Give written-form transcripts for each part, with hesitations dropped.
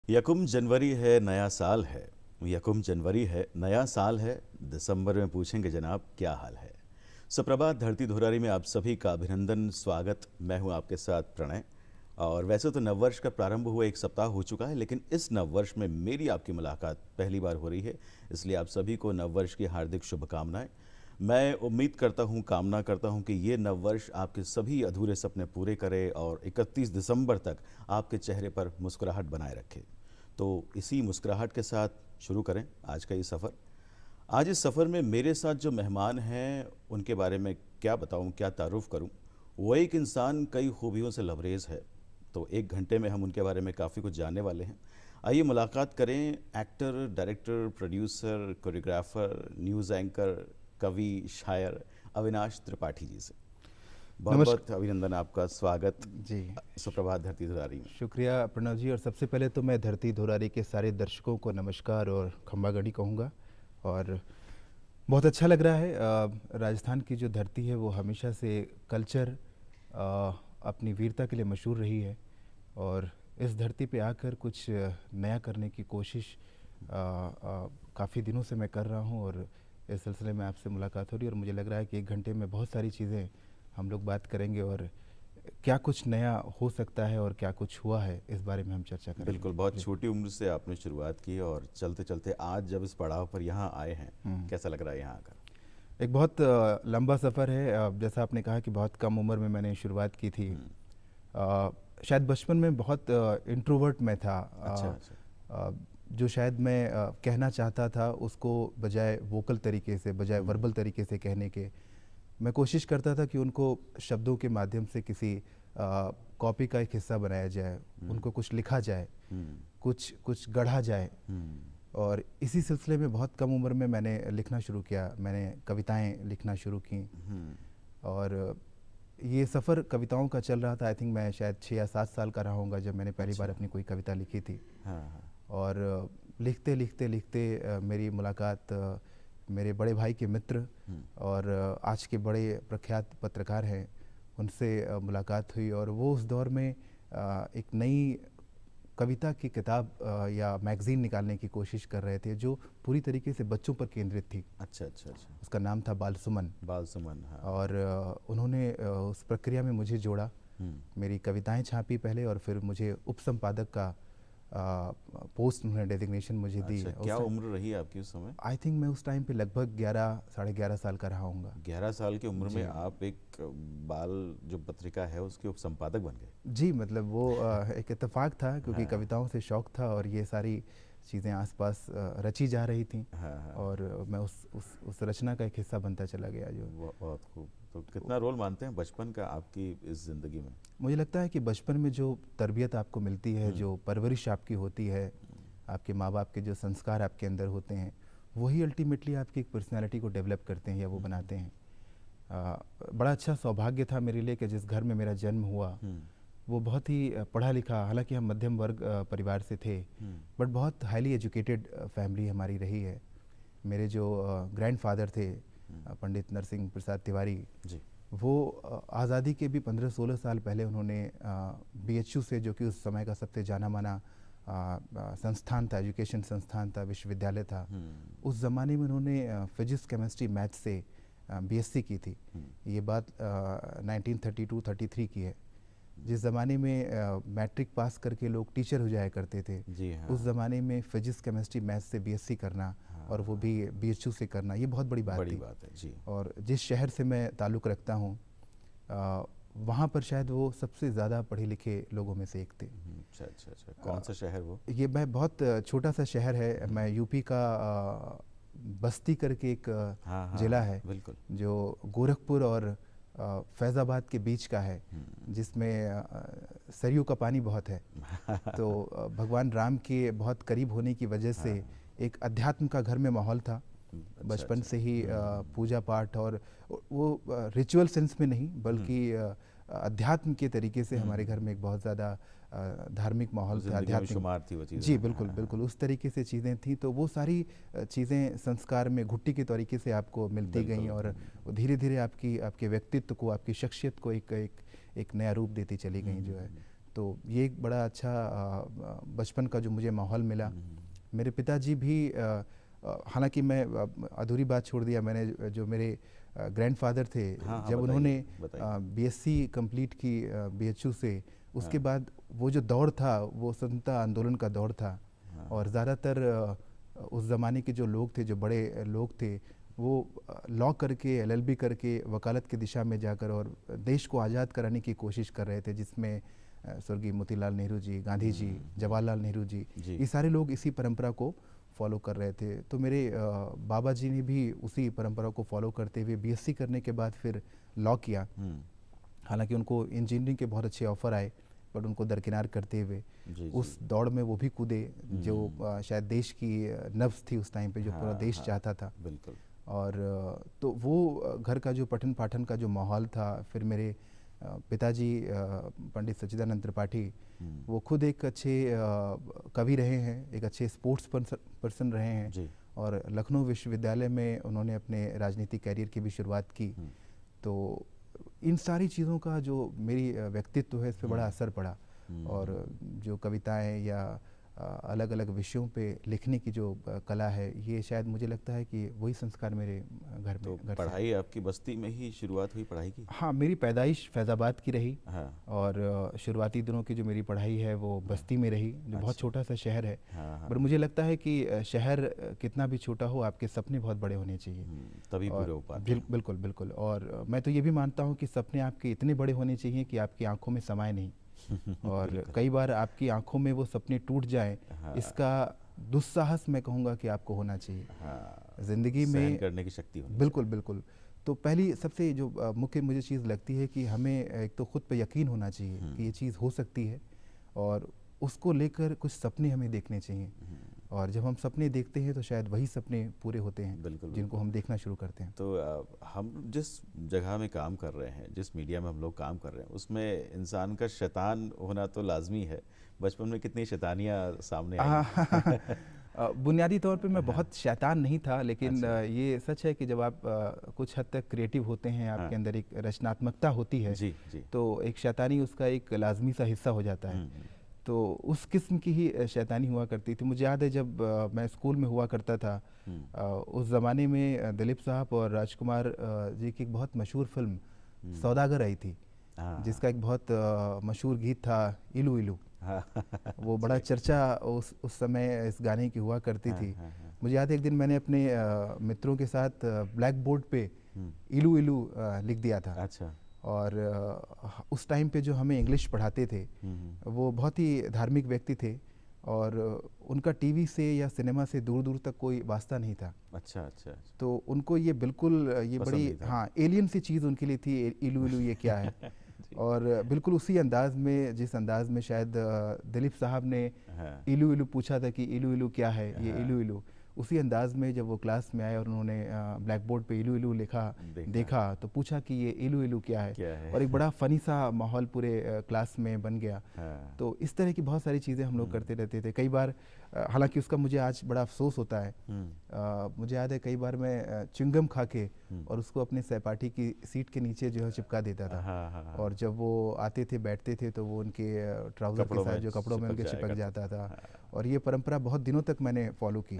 यकुम जनवरी है नया साल है। यकुम जनवरी है नया साल है। दिसंबर में पूछेंगे जनाब क्या हाल है। सुप्रभात धरती धुरारी में आप सभी का अभिनंदन स्वागत। मैं हूं आपके साथ प्रणय। और वैसे तो नववर्ष का प्रारंभ हुआ एक सप्ताह हो चुका है, लेकिन इस नववर्ष में मेरी आपकी मुलाकात पहली बार हो रही है, इसलिए आप सभी को नववर्ष की हार्दिक शुभकामनाएं। मैं उम्मीद करता हूं, कामना करता हूं कि ये नववर्ष आपके सभी अधूरे सपने पूरे करे और 31 दिसंबर तक आपके चेहरे पर मुस्कुराहट बनाए रखे। तो इसी मुस्कुराहट के साथ शुरू करें आज का ये सफ़र। आज इस सफ़र में मेरे साथ जो मेहमान हैं उनके बारे में क्या बताऊं, क्या तारुफ करूं। वो एक इंसान कई खूबियों से लबरेज है, तो एक घंटे में हम उनके बारे में काफ़ी कुछ जानने वाले हैं। आइए मुलाकात करें actor, director, producer, choreographer, news anchor, कवि, शायर अविनाश त्रिपाठी जी से। बहुत बहुत अभिनंदन, आपका स्वागत जी। सुप्रभात धरती धुरारी में। शुक्रिया प्रणव जी। और सबसे पहले तो मैं धरती धुरारी के सारे दर्शकों को नमस्कार और खम्बा गढ़ी कहूँगा। और बहुत अच्छा लग रहा है। राजस्थान की जो धरती है वो हमेशा से कल्चर, अपनी वीरता के लिए मशहूर रही है, और इस धरती पे आकर कुछ नया करने की कोशिश काफ़ी दिनों से मैं कर रहा हूँ। और इस सिलसिले में आपसे मुलाकात हो रही है, और मुझे लग रहा है कि एक घंटे में बहुत सारी चीज़ें हम लोग बात करेंगे, और क्या कुछ नया हो सकता है और क्या कुछ हुआ है इस बारे में हम चर्चा करेंगे। बिल्कुल, बहुत छोटी उम्र से आपने शुरुआत की और चलते चलते आज जब इस पड़ाव पर यहाँ आए हैं, कैसा लग रहा है यहाँ आकर? एक बहुत लंबा सफ़र है। जैसा आपने कहा कि बहुत कम उम्र में मैंने शुरुआत की थी। शायद बचपन में बहुत इंट्रोवर्ट मैं था। अच्छा। जो शायद मैं कहना चाहता था उसको बजाय वोकल तरीके से, बजाय वर्बल तरीके से कहने के, मैं कोशिश करता था कि उनको शब्दों के माध्यम से किसी कॉपी का एक हिस्सा बनाया जाए, उनको कुछ लिखा जाए, कुछ गढ़ा जाए। और इसी सिलसिले में बहुत कम उम्र में मैंने लिखना शुरू किया। मैंने कविताएं लिखना शुरू की, और ये सफ़र कविताओं का चल रहा था। आई थिंक मैं शायद 6 या 7 साल का रहा होऊंगा जब मैंने पहली बार अपनी कोई कविता लिखी थी। और लिखते लिखते लिखते मेरी मुलाकात मेरे बड़े भाई के मित्र और आज के बड़े प्रख्यात पत्रकार हैं उनसे मुलाकात हुई। और वो उस दौर में एक नई कविता की किताब या मैगज़ीन निकालने की कोशिश कर रहे थे जो पूरी तरीके से बच्चों पर केंद्रित थी। अच्छा। उसका नाम था बाल सुमन। हाँ। और उन्होंने उस प्रक्रिया में मुझे जोड़ा। मेरी कविताएं छापी पहले, और फिर मुझे उपसंपादक का पोस्ट उन्होंने डेजिग्नेशन मुझे दी। अच्छा, क्या उम्र रही आपकी उस समय? आई थिंक मैं उस टाइम पे लगभग 11 साढ़े 11 साल का रहा हूँगा। 11 साल की उम्र में आप एक बाल जो पत्रिका है उसके उपसंपादक बन गए? जी, मतलब वो एक इत्तेफाक था, क्योंकि कविताओं से शौक था और ये सारी चीज़ें आसपास रची जा रही थी। और मैं उस रचना का एक हिस्सा बनता चला गया। जो बहुत खूब। तो कितना रोल मानते हैं बचपन का आपकी इस ज़िंदगी में? मुझे लगता है कि बचपन में जो तरबियत आपको मिलती है, जो परवरिश आपकी होती है, आपके माँ बाप के जो संस्कार आपके अंदर होते हैं, वही अल्टीमेटली आपकी एक पर्सनैलिटी को डेवलप करते हैं या वो बनाते हैं। बड़ा अच्छा सौभाग्य था मेरे लिए कि जिस घर में मेरा जन्म हुआ वो बहुत ही पढ़ा लिखा, हालांकि हम मध्यम वर्ग परिवार से थे, बट बहुत हाईली एजुकेटेड फैमिली हमारी रही है। मेरे जो ग्रैंडफादर थे पंडित नरसिंह प्रसाद तिवारी जी, वो आज़ादी के भी 15-16 साल पहले उन्होंने BHU से, जो कि उस समय का सबसे जाना माना संस्थान था, एजुकेशन संस्थान था, विश्वविद्यालय था, उस ज़माने में उन्होंने फिजिक्स, केमिस्ट्री, मैथ से BSc की थी। ये बात 1932-33 की है, जिस ज़माने में मैट्रिक पास करके लोग टीचर हो जाया करते थे। उस ज़माने में फिजिक्स, केमिस्ट्री, मैथ से BSc करना और वो भी BHU से करना, ये बहुत बड़ी बात थी। है जी। और जिस शहर से मैं ताल्लुक़ रखता हूँ वहाँ पर शायद वो सबसे ज़्यादा पढ़े लिखे लोगों में से एक थे। अच्छा। कौन सा शहर वो? ये मैं बहुत छोटा सा शहर है। मैं यूपी का बस्ती करके एक ज़िला है, बिल्कुल, जो गोरखपुर और फैज़ाबाद के बीच का है, जिसमें सरयू का पानी बहुत है। तो भगवान राम के बहुत करीब होने की वजह से एक अध्यात्म का घर में माहौल था। बचपन से ही पूजा पाठ, और वो रिचुअल सेंस में नहीं बल्कि अध्यात्म के तरीके से हमारे घर में एक बहुत ज़्यादा धार्मिक माहौल था, आध्यात्मिक। जी बिल्कुल उस तरीके से चीज़ें थी। तो वो सारी चीज़ें संस्कार में घुट्टी के तरीके से आपको मिलती गई, और धीरे धीरे आपके व्यक्तित्व को, आपकी शख्सियत को एक नया रूप देती चली गई जो है। तो ये एक बड़ा अच्छा बचपन का जो मुझे माहौल मिला। मेरे पिताजी भी हालांकि मैं अधूरी बात छोड़ दिया मैंने, जो मेरे ग्रैंडफादर थे, हाँ हाँ, जब बताइए उन्होंने बताइए। बीएससी कंप्लीट की बीएचयू से, उसके हाँ बाद वो जो दौर था वो स्वतंत्रता आंदोलन का दौर था। हाँ और ज़्यादातर उस ज़माने के जो लोग थे, जो बड़े लोग थे, वो लॉ करके, एलएलबी करके वकालत की दिशा में जाकर और देश को आज़ाद कराने की कोशिश कर रहे थे, जिसमें स्वर्गीय मोतीलाल नेहरू जी, गांधी जी, जवाहरलाल नेहरू जी, जी। ये सारे लोग इसी परंपरा को फॉलो कर रहे थे। तो मेरे बाबा जी ने भी उसी परंपरा को फॉलो करते हुए बीएससी करने के बाद फिर लॉ किया। हालांकि उनको इंजीनियरिंग के बहुत अच्छे ऑफर आए, बट उनको दरकिनार करते हुए जी उस दौड़ में वो भी कूदे जो शायद देश की नब्ज़ थी उस टाइम पे, जो पूरा हाँ देश हाँ, चाहता था। बिल्कुल। और तो वो घर का जो पठन पाठन का जो माहौल था, फिर मेरे पिताजी पंडित सच्चिदानंद त्रिपाठी, वो खुद एक अच्छे कवि रहे हैं, एक अच्छे स्पोर्ट्स पर्सन रहे हैं, जी। और लखनऊ विश्वविद्यालय में उन्होंने अपने राजनीतिक कैरियर की भी शुरुआत की। तो इन सारी चीज़ों का जो मेरी व्यक्तित्व है, इस पर बड़ा असर पड़ा। और जो कविताएं या अलग अलग विषयों पे लिखने की जो कला है, ये शायद मुझे लगता है कि वही संस्कार मेरे घर तो में घर से पढ़ाई आपकी बस्ती में ही शुरुआत हुई पढ़ाई की? हाँ, मेरी पैदाइश फैज़ाबाद की रही। हाँ और शुरुआती दिनों की जो मेरी पढ़ाई है वो बस्ती में रही, जो बहुत अच्छा। छोटा सा शहर है। हाँ हाँ। पर मुझे लगता है कि शहर कितना भी छोटा हो, आपके सपने बहुत बड़े होने चाहिए। तभी पूरे और हो पाते हैं। बिल्कुल बिल्कुल। और मैं तो ये भी मानता हूँ कि सपने आपके इतने बड़े होने चाहिए कि आपकी आंखों में समाये नहीं। और कई बार आपकी आंखों में वो सपने टूट जाएं, हाँ। इसका दुस्साहस मैं कहूँगा कि आपको होना चाहिए हाँ, ज़िंदगी सहन में। करने की शक्ति होनी बिल्कुल बिल्कुल। तो पहली सबसे जो मुख्य मुझे चीज़ लगती है कि हमें एक तो खुद पे यकीन होना चाहिए कि ये चीज़ हो सकती है, और उसको लेकर कुछ सपने हमें देखने चाहिए। और जब हम सपने देखते हैं तो शायद वही सपने पूरे होते हैं बिल्कुल, जिनको हम देखना शुरू करते हैं। तो हम जिस जगह में काम कर रहे हैं, जिस मीडिया में हम लोग काम कर रहे हैं, उसमें इंसान का शैतान होना तो लाजमी है। बचपन में कितनी शैतानियाँ सामने आई? बुनियादी तौर पे मैं बहुत शैतान नहीं था, लेकिन अच्छा। ये सच है कि जब आप कुछ हद तक क्रिएटिव होते हैं, आपके अंदर एक रचनात्मकता होती है, जी जी। तो एक शैतानी उसका एक लाजमी सा हिस्सा हो जाता है। तो उस किस्म की ही शैतानी हुआ करती थी। मुझे याद है जब मैं स्कूल में हुआ करता था, उस ज़माने में दिलीप साहब और राजकुमार जी की एक बहुत मशहूर फिल्म सौदागर आई थी, जिसका एक बहुत मशहूर गीत था इलू इलू। वो बड़ा चर्चा उस समय इस गाने की हुआ करती थी। मुझे याद है एक दिन मैंने अपने मित्रों के साथ ब्लैक बोर्ड पे इलू इलू लिख दिया था। अच्छा। और उस टाइम पे जो हमें इंग्लिश पढ़ाते थे, वो बहुत ही धार्मिक व्यक्ति थे, और उनका टीवी से या सिनेमा से दूर दूर तक कोई वास्ता नहीं था। अच्छा अच्छा। तो उनको ये बिल्कुल ये पसंद बड़ी नहीं था। हाँ एलियन सी चीज़ उनके लिए थी, इलू इलू ये क्या है। और बिल्कुल उसी अंदाज में, जिस अंदाज में शायद दिलीप साहब ने इलू इलू पूछा था कि इलू इलू क्या है, ये इलू इलू, उसी अंदाज में जब वो क्लास में आए और उन्होंने ब्लैक बोर्ड पे इलू इलू लिखा देखा तो पूछा कि ये इलू इलू क्या है, और एक बड़ा फ़नी सा माहौल पूरे क्लास में बन गया। तो इस तरह की बहुत सारी चीज़ें हम लोग करते रहते थे। कई बार हालांकि उसका मुझे आज बड़ा अफसोस होता है। मुझे याद है कई बार मैं च्युइंगम खा के और उसको अपने सहपाठी की सीट के नीचे जो है चिपका देता था। और जब वो आते थे बैठते थे तो वो उनके ट्राउज़र के साथ जो कपड़ों में उनके चिपक जाता था। और ये परंपरा बहुत दिनों तक मैंने फॉलो की।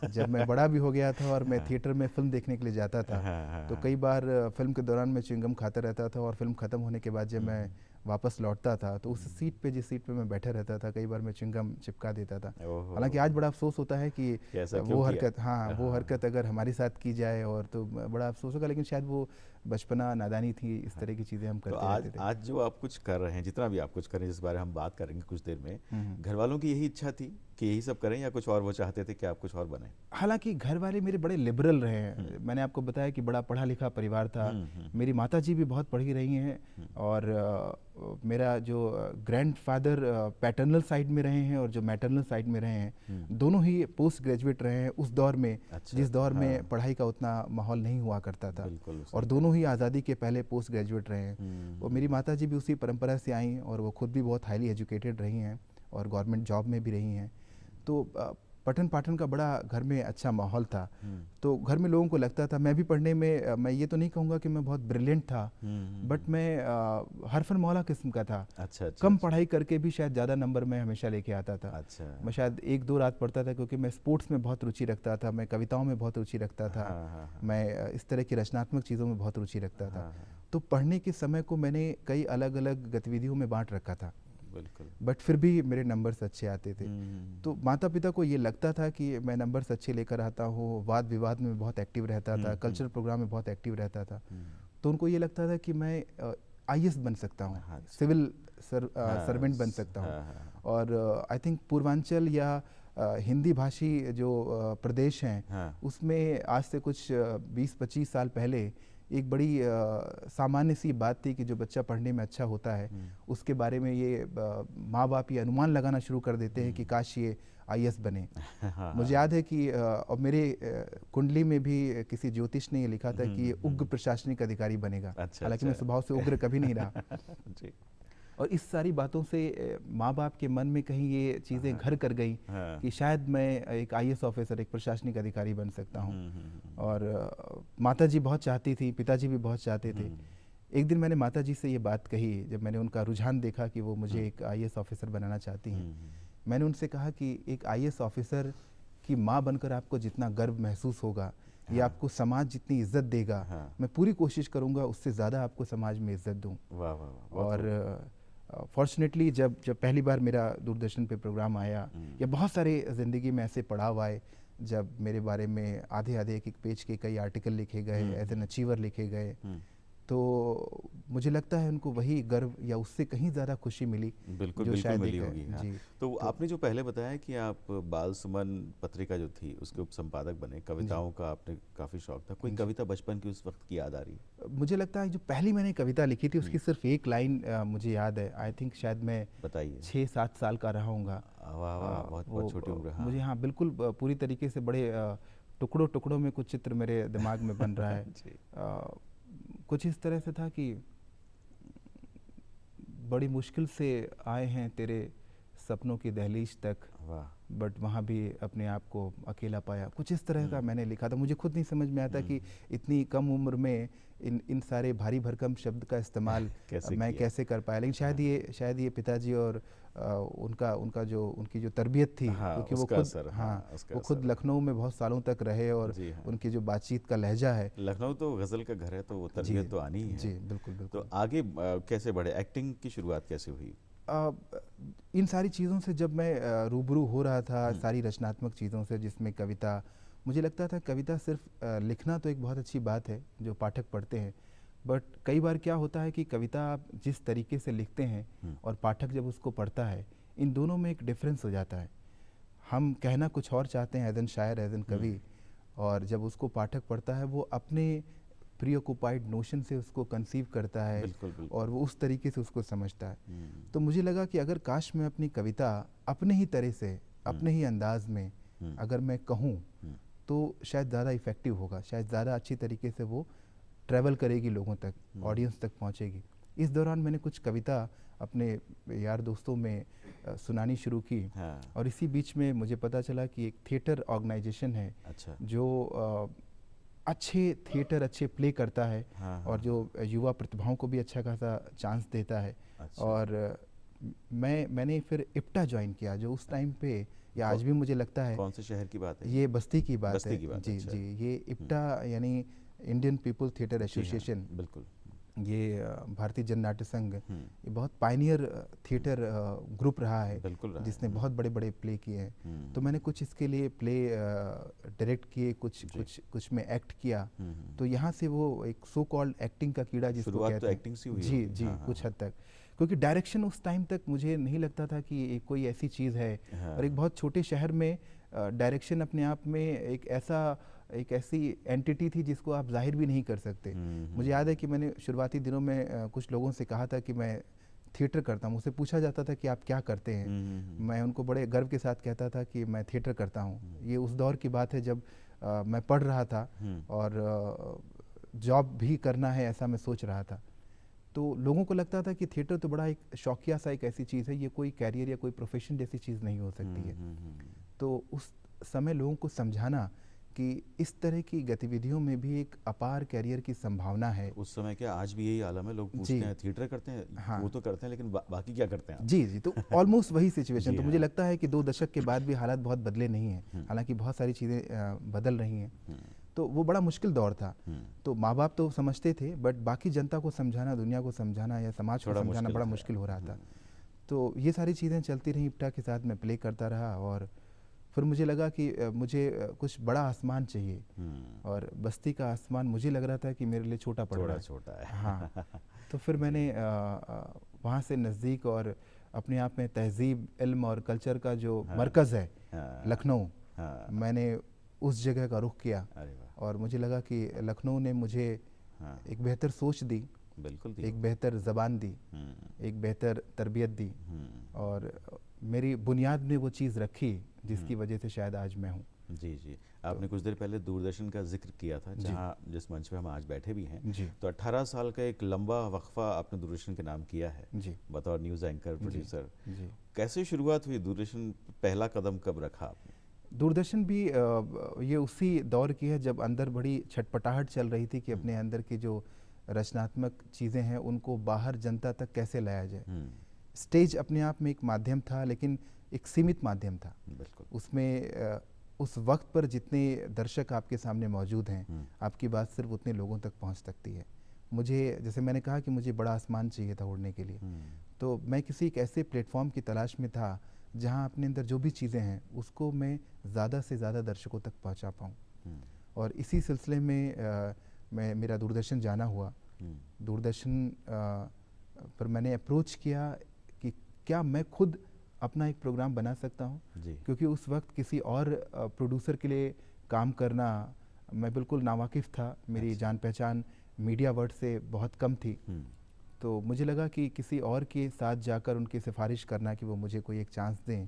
जब मैं बड़ा भी हो गया था और मैं थिएटर में फिल्म देखने के लिए जाता था, तो कई बार फिल्म के दौरान मैं च्युइंगम खाता रहता था, और फिल्म ख़त्म होने के बाद जब मैं वापस लौटता था तो उस सीट पे, जिस सीट पे मैं बैठा रहता था, कई बार मैं च्युइंगम चिपका देता था। हालांकि आज बड़ा अफसोस होता है कि वो हरकत वो हरकत अगर हमारे साथ की जाए और तो बड़ा अफसोस होगा, लेकिन शायद वो बचपना, नादानी थी, इस तरह की चीज़ें हम करते रहते थे। आज जो आप कुछ कर रहे हैं, जितना भी आप कुछ करें, जिस बारे में हम बात करेंगे कुछ देर में, घर वालों की यही इच्छा थी कि यही सब करें, या कुछ और वो चाहते थे कि आप कुछ और बने? हालांकि घर वाले मेरे बड़े लिबरल रहे हैं। मैंने आपको बताया कि बड़ा पढ़ा लिखा परिवार था। मेरी माता जी भी बहुत पढ़ी रही हैं, और मेरा जो ग्रैंडफादर पैटर्नल साइड में रहे हैं और जो मैटरनल साइड में रहे हैं, दोनों ही पोस्ट ग्रेजुएट रहे हैं उस दौर में। जिस दौर में पढ़ाई का उतना माहौल नहीं हुआ करता था, और दोनों ही आज़ादी के पहले पोस्ट ग्रेजुएट रहे हैं। और मेरी माता जी भी उसी परंपरा से आई, और वो खुद भी बहुत हाईली एजुकेटेड रही हैं और गवर्नमेंट जॉब में भी रही हैं। तो पठन पाठन का बड़ा घर में अच्छा माहौल था। तो घर में लोगों को लगता था, मैं भी पढ़ने में, मैं ये तो नहीं कहूँगा कि मैं बहुत ब्रिलियंट था, बट मैं हरफन मौला किस्म का था। अच्छा अच्छा। कम पढ़ाई करके भी शायद ज़्यादा नंबर मैं हमेशा लेके आता था। अच्छा। मैं शायद 1-2 रात पढ़ता था, क्योंकि मैं स्पोर्ट्स में बहुत रुचि रखता था, मैं कविताओं में बहुत रुचि रखता था, मैं इस तरह की रचनात्मक चीज़ों में बहुत रुचि रखता था। तो पढ़ने के समय को मैंने कई अलग अलग गतिविधियों में बांट रखा था। बिल्कुल। बट फिर भी मेरे नंबर्स अच्छे आते थे। तो माता पिता को ये लगता था कि मैं नंबर्स अच्छे लेकर आता हूँ, वाद विवाद में बहुत एक्टिव रहता था, कल्चरल प्रोग्राम में बहुत एक्टिव रहता था। तो उनको ये लगता था कि मैं IAS बन सकता हूँ, सिविल सर्वेंट बन सकता हूँ। और आई थिंक पूर्वांचल या हिंदी भाषी जो प्रदेश हैं, उसमें आज से कुछ 20-25 साल पहले एक बड़ी सामान्य सी बात थी कि जो बच्चा पढ़ने में अच्छा होता है उसके बारे में ये माँ बाप ये अनुमान लगाना शुरू कर देते हैं कि काश ये IAS बने। मुझे याद है कि और मेरे कुंडली में भी किसी ज्योतिष ने ये लिखा था कि ये उग्र प्रशासनिक अधिकारी बनेगा। हालांकि मैं स्वभाव से उग्र कभी नहीं रहा। और इस सारी बातों से माँ बाप के मन में कहीं ये चीज़ें घर कर गई कि शायद मैं एक IAS ऑफिसर, एक प्रशासनिक अधिकारी बन सकता हूँ। और माता जी बहुत चाहती थी, पिताजी भी बहुत चाहते थे। एक दिन मैंने माता जी से ये बात कही, जब मैंने उनका रुझान देखा कि वो मुझे एक IAS ऑफिसर बनाना चाहती हैं। मैंने उनसे कहा कि एक IAS ऑफिसर की माँ बनकर आपको जितना गर्व महसूस होगा, ये आपको समाज जितनी इज्जत देगा, मैं पूरी कोशिश करूँगा उससे ज़्यादा आपको समाज में इज्जत दूँ। और फॉर्चुनेटली जब पहली बार मेरा दूरदर्शन पे प्रोग्राम आया, या बहुत सारे ज़िंदगी में ऐसे पड़ाव आए जब मेरे बारे में आधे आधे एक पेज के कई आर्टिकल लिखे गए, एज एन अचीवर लिखे गए, तो मुझे लगता है उनको वही गर्व या उससे कहीं ज़्यादा खुशी मिली। बिल्कुल बिल्कुल मिली होगी। हाँ। तो आपने जो पहले बताया कि आप बाल सुमन पत्रिका जो थी उसके उप संपादक बने, कविताओं का आपने काफ़ी शौक था, कोई कविता बचपन की उस वक्त की याद आ रही है? मुझे लगता है जो पहली मैंने कविता लिखी थी उसकी सिर्फ एक लाइन मुझे याद है। आई थिंक शायद मैं बताइए 6-7 साल का रहा हूँगा। वाह वाह, बहुत बहुत छोटी उम्र। मुझे हाँ बिल्कुल पूरी तरीके से बड़े टुकड़ों टुकड़ों में कुछ चित्र मेरे दिमाग में बन रहा है। कुछ इस तरह से था कि बड़ी मुश्किल से आए हैं तेरे सपनों की दहलीज तक, बट वहाँ भी अपने आप को अकेला पाया। कुछ इस तरह का मैंने लिखा था। मुझे खुद नहीं समझ में आता कि इतनी कम उम्र में इन सारे भारी भरकम शब्द का इस्तेमाल मैं कैसे कर पाया। लेकिन शायद ये पिताजी और उनकी जो तरबियत थी, क्योंकि वो खुद लखनऊ में बहुत सालों तक रहे, और उनकी जो बातचीत का लहजा है, लखनऊ तो गज़ल का घर है, तो वो तरबियत तो आनी ही है। जी बिल्कुल। तो आगे कैसे बढ़े, एक्टिंग की शुरुआत कैसे हुई? इन सारी चीज़ों से जब मैं रूबरू हो रहा था, सारी रचनात्मक चीज़ों से, जिसमें कविता, मुझे लगता था कविता सिर्फ लिखना तो एक बहुत अच्छी बात है जो पाठक पढ़ते हैं, बट कई बार क्या होता है कि कविता आप जिस तरीके से लिखते हैं और पाठक जब उसको पढ़ता है, इन दोनों में एक डिफरेंस हो जाता है। हम कहना कुछ और चाहते हैं एज एन शायर, एज एन कवि, और जब उसको पाठक पढ़ता है वो अपने प्रीऑक्युपाइड नोशन से उसको कंसीव करता है। बिल्कुल। और वो उस तरीके से उसको समझता है। तो मुझे लगा कि अगर काश मैं अपनी कविता अपने ही तरह से, अपने ही अंदाज में अगर मैं कहूँ तो शायद ज़्यादा इफ़ेक्टिव होगा, शायद ज़्यादा अच्छी तरीके से वो ट्रैवल करेगी लोगों तक, ऑडियंस तक पहुँचेगी। इस दौरान मैंने कुछ कविता अपने यार दोस्तों में सुनानी शुरू की। और इसी बीच में मुझे पता चला कि एक थिएटर ऑर्गेनाइजेशन है जो अच्छे थिएटर, अच्छे प्ले करता है, और जो युवा प्रतिभाओं को भी अच्छा खासा चांस देता है। और मैंने फिर इप्टा ज्वाइन किया, जो उस टाइम पे, या आज भी मुझे लगता है। कौन से शहर की बात है? ये बस्ती की बात है। जी, ये इप्टा यानी इंडियन पीपल थिएटर एसोसिएशन। बिल्कुल। ये भारतीय जन नाट्य संघ, ये बहुत पायनियर थिएटर ग्रुप रहा है, जिसने बहुत बड़े बड़े प्ले किए हैं। तो मैंने कुछ इसके लिए प्ले डायरेक्ट किए, कुछ में एक्ट किया। तो यहाँ से वो एक सो कॉल्ड एक्टिंग का कीड़ा जिसको कहते हैं। तो एक्टिंग से हुई? जी, कुछ हद तक, क्योंकि डायरेक्शन उस टाइम तक मुझे नहीं लगता था कि कोई ऐसी चीज़ है। और एक बहुत छोटे शहर में डायरेक्शन अपने आप में एक ऐसी एंटिटी थी जिसको आप जाहिर भी नहीं कर सकते। मुझे याद है कि मैंने शुरुआती दिनों में कुछ लोगों से कहा था कि मैं थिएटर करता हूँ। मुझसे पूछा जाता था कि आप क्या करते हैं। मैं उनको बड़े गर्व के साथ कहता था कि मैं थिएटर करता हूँ। ये उस दौर की बात है जब मैं पढ़ रहा था और जॉब भी करना है, ऐसा मैं सोच रहा था। तो लोगों को लगता था कि थिएटर तो बड़ा एक शौकिया सा एक ऐसी चीज़ है, ये कोई कैरियर या कोई प्रोफेशन जैसी चीज़ नहीं हो सकती है। तो समय लोगों को समझाना कि इस तरह की गतिविधियों में भी एक अपार कैरियर की संभावना है। उस समय क्या, आज भी यही आलम है, लोग जी। पूछते हैं थिएटर करते हैं, हाँ। वो तो करते हैं लेकिन बाकी क्या करते हैं आप? जी, जी, तो ऑलमोस्ट वही सिचुएशन। जी तो मुझे हाँ। लगता है कि 2 दशक के बाद भी हालात बहुत बदले नहीं हैं। हालाँकि बहुत सारी चीज़ें बदल रही हैं। तो वो बड़ा मुश्किल दौर था। तो माँ-बाप तो समझते थे, बट बाकी जनता को समझाना, दुनिया को समझाना या समाज को थोड़ा समझाना मुश्किल बड़ा था। मुश्किल हो रहा था। तो ये सारी चीज़ें चलती रहीं, इप्टा के साथ मैं प्ले करता रहा और फिर मुझे लगा कि मुझे कुछ बड़ा आसमान चाहिए। और बस्ती का आसमान मुझे लग रहा था कि मेरे लिए छोटा पड़ रहा थोड़ा है। छोटा है। हाँ, तो फिर मैंने वहाँ से नज़दीक और अपने आप में तहज़ीब, इल्म और कल्चर का जो मरकज़ है लखनऊ, मैंने उस जगह का रुख किया। अरे वाह। और मुझे लगा कि लखनऊ ने मुझे एक बेहतर सोच दी, बिल्कुल दी, एक बेहतर ज़बान दी, एक बेहतर तरबियत दी और मेरी बुनियाद में वो चीज़ रखी जिसकी वजह से शायद आज मैं हूँ। जी जी। आपने कुछ देर पहले दूरदर्शन का जिक्र किया था, जहाँ जिस मंच पे हम आज बैठे भी हैं। जी। तो 18 साल का एक लंबा वक्फा आपने दूरदर्शन के नाम किया है जी। बतौर न्यूज़ एंकर, प्रोड्यूसर। जी। कैसे शुरुआत हुई दूरदर्शन, पहला कदम कब रखा आपने? दूरदर्शन भी ये उसी दौर की है जब अंदर बड़ी छटपटाहट चल रही थी कि अपने अंदर की जो रचनात्मक चीज़ें हैं उनको बाहर जनता तक कैसे लाया जाए। स्टेज अपने आप में एक माध्यम था, लेकिन एक सीमित माध्यम था। बिल्कुल। उसमें उस वक्त पर जितने दर्शक आपके सामने मौजूद हैं, आपकी बात सिर्फ उतने लोगों तक पहुंच सकती है। मुझे, जैसे मैंने कहा कि मुझे बड़ा आसमान चाहिए था उड़ने के लिए, तो मैं किसी एक ऐसे प्लेटफॉर्म की तलाश में था जहां अपने अंदर जो भी चीज़ें हैं उसको मैं ज़्यादा से ज़्यादा दर्शकों तक पहुंचा पाऊँ। और इसी सिलसिले में मेरा दूरदर्शन जाना हुआ। दूरदर्शन पर मैंने अप्रोच किया कि क्या मैं खुद अपना एक प्रोग्राम बना सकता हूँ, क्योंकि उस वक्त किसी और प्रोड्यूसर के लिए काम करना मैं बिल्कुल नावाकिफ़ था। मेरी जान पहचान मीडिया वर्ल्ड से बहुत कम थी। तो मुझे लगा कि किसी और के साथ जाकर उनकी सिफारिश करना कि वो मुझे कोई एक चांस दें,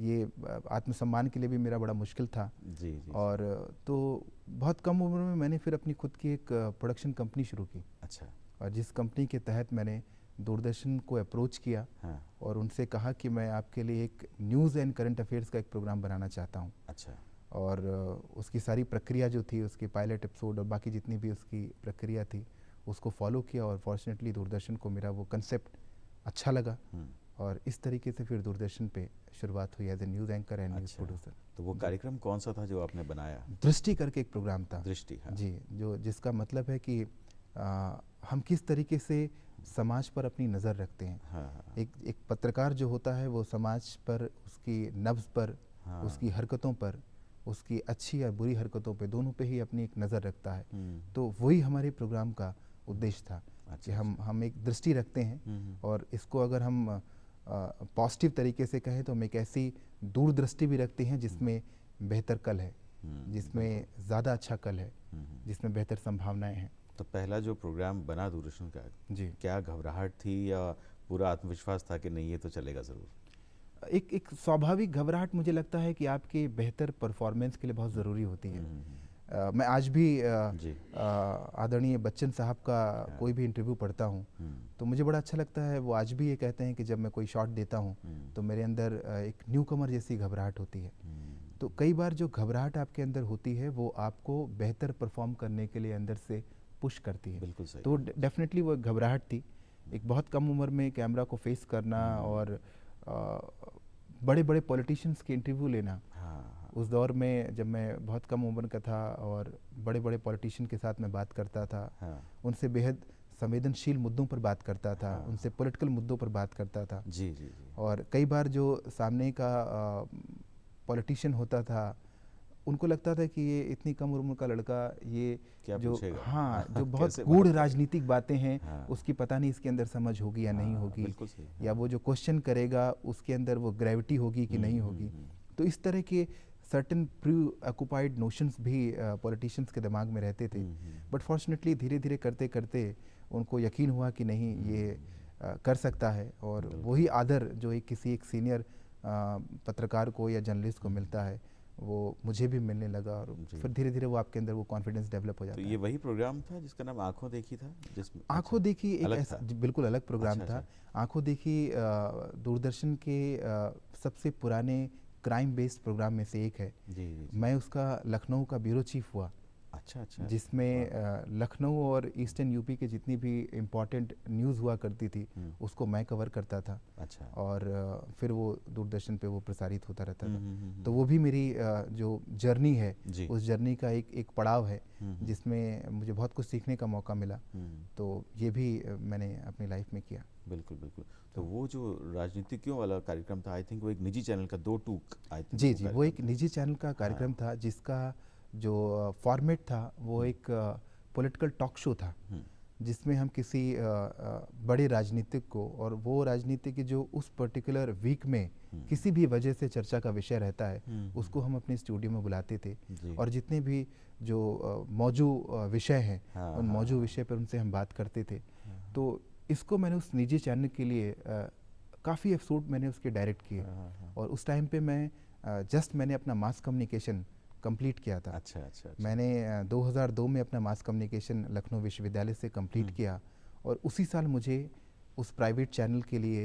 ये आत्मसम्मान के लिए भी मेरा बड़ा मुश्किल था। जी, जी, और तो बहुत कम उम्र में मैंने फिर अपनी खुद की एक प्रोडक्शन कंपनी शुरू की। अच्छा। और जिस कंपनी के तहत मैंने दूरदर्शन को अप्रोच किया और उनसे कहा कि मैं आपके लिए एक न्यूज़ एंड करंट अफेयर्स का एक प्रोग्राम बनाना चाहता हूँ। अच्छा। और उसकी सारी प्रक्रिया जो थी, उसकी पायलट एपिसोड और बाकी जितनी भी उसकी प्रक्रिया थी, उसको फॉलो किया और फॉर्चुनेटली दूरदर्शन को मेरा वो कंसेप्ट अच्छा लगा। और इस तरीके से फिर दूरदर्शन पे शुरुआत हुई as a news anchor and news producer. तो वो कार्यक्रम कौन सा था जो आपने बनाया? दृष्टि करके एक प्रोग्राम था। दृष्टि, हाँ। जी, जिसका मतलब है कि हम किस तरीके से समाज पर अपनी नज़र रखते हैं। एक पत्रकार जो होता है वो समाज पर, उसकी नब्ज़ पर, उसकी हरकतों पर, उसकी अच्छी या बुरी हरकतों पे, दोनों पे ही अपनी एक नज़र रखता है। तो वही हमारे प्रोग्राम का उद्देश्य था कि हम एक दृष्टि रखते हैं और इसको अगर हम पॉजिटिव तरीके से कहें तो हम एक ऐसी दूरदृष्टि भी रखते हैं जिसमें बेहतर कल है, जिसमें ज़्यादा अच्छा कल है, जिसमें बेहतर संभावनाएं हैं। तो पहला जो प्रोग्राम बना दूरदर्शन का, जी, क्या घबराहट थी या पूरा आत्मविश्वास था कि नहीं ये तो चलेगा ज़रूर? एक स्वाभाविक घबराहट मुझे लगता है कि आपके बेहतर परफॉर्मेंस के लिए बहुत ज़रूरी होती है। मैं आज भी आदरणीय बच्चन साहब का कोई भी इंटरव्यू पढ़ता हूँ तो मुझे बड़ा अच्छा लगता है। वो आज भी ये कहते हैं कि जब मैं कोई शॉट देता हूँ तो मेरे अंदर एक न्यूकमर जैसी घबराहट होती है। तो कई बार जो घबराहट आपके अंदर होती है वो आपको बेहतर परफॉर्म करने के लिए अंदर से पुश करती है। बिल्कुल सही। तो डेफिनेटली वो घबराहट थी। एक बहुत कम उम्र में कैमरा को फेस करना और बड़े बड़े पॉलिटिशियंस के इंटरव्यू लेना। उस दौर में जब मैं बहुत कम उम्र का था और बड़े बड़े पॉलिटिशियन के साथ मैं बात करता था, उनसे बेहद संवेदनशील मुद्दों पर बात करता था, उनसे पॉलिटिकल मुद्दों पर बात करता था। जी, जी, जी। और कई बार जो सामने का पॉलिटिशियन होता था उनको लगता था कि ये इतनी कम उम्र का लड़का, ये क्या जो जो बहुत गूढ़ राजनीतिक बातें हैं उसकी पता नहीं इसके अंदर समझ होगी या नहीं होगी, या वो जो क्वेश्चन करेगा उसके अंदर वो ग्रेविटी होगी कि नहीं होगी। तो इस तरह के सर्टेन प्री ऑक्यूपाइड नोशंस भी पॉलिटिशियंस के दिमाग में रहते थे। बट फॉर्चुनेटली धीरे धीरे करते करते उनको यकीन हुआ कि नहीं ये कर सकता है। और वही आदर जो किसी एक सीनियर पत्रकार को या जर्नलिस्ट को मिलता है वो मुझे भी मिलने लगा और फिर धीरे धीरे वो आपके अंदर वो कॉन्फिडेंस डेवलप हो जाता है। तो ये वही प्रोग्राम था जिसका नाम आंखों देखी था, जिसमें आंखों देखी एक ऐसा बिल्कुल अलग प्रोग्राम था। आंखों देखी दूरदर्शन के सबसे पुराने क्राइम बेस्ड प्रोग्राम में से एक है। जी जी। मैं उसका लखनऊ का ब्यूरो चीफ हुआ, अच्छा अच्छा। जिसमें लखनऊ और ईस्टर्न यूपी के जितनी भी इम्पोर्टेंट न्यूज़ हुआ करती थी उसको मैं कवर करता था। अच्छा। और फिर वो दूरदर्शन पे वो प्रसारित होता रहता था। हम्म। तो वो भी मेरी जो जर्नी है जी। उस जर्नी का एक पड़ाव है जिसमें मुझे बहुत कुछ सीखने का मौका मिला। तो ये भी मैंने अपनी लाइफ में किया। बिल्कुल बिल्कुल। तो वो जो राजनीतिज्ञों वाला कार्यक्रम था, आई थिंक वो एक निजी चैनल का 2 टूक, आई थिंक जी जी, वो एक निजी चैनल का कार्यक्रम था जिसका जो फॉर्मेट था वो एक पॉलिटिकल टॉक शो था, जिसमें हम किसी बड़े राजनीतिक को, और वो राजनीतिक की जो उस पर्टिकुलर वीक में किसी भी वजह से चर्चा का विषय रहता है उसको हम अपने स्टूडियो में बुलाते थे और जितने भी जो मौजूद विषय हैं उन मौजूद विषय पर उनसे हम बात करते थे। तो इसको मैंने उस निजी चैनल के लिए काफ़ी एपिसोड मैंने उसके डायरेक्ट किए और उस टाइम पे मैं मैंने अपना मास कम्युनिकेशन कंप्लीट किया था। अच्छा अच्छा। मैंने 2002 में अपना मास कम्युनिकेशन लखनऊ विश्वविद्यालय से कंप्लीट किया और उसी साल मुझे उस प्राइवेट चैनल के लिए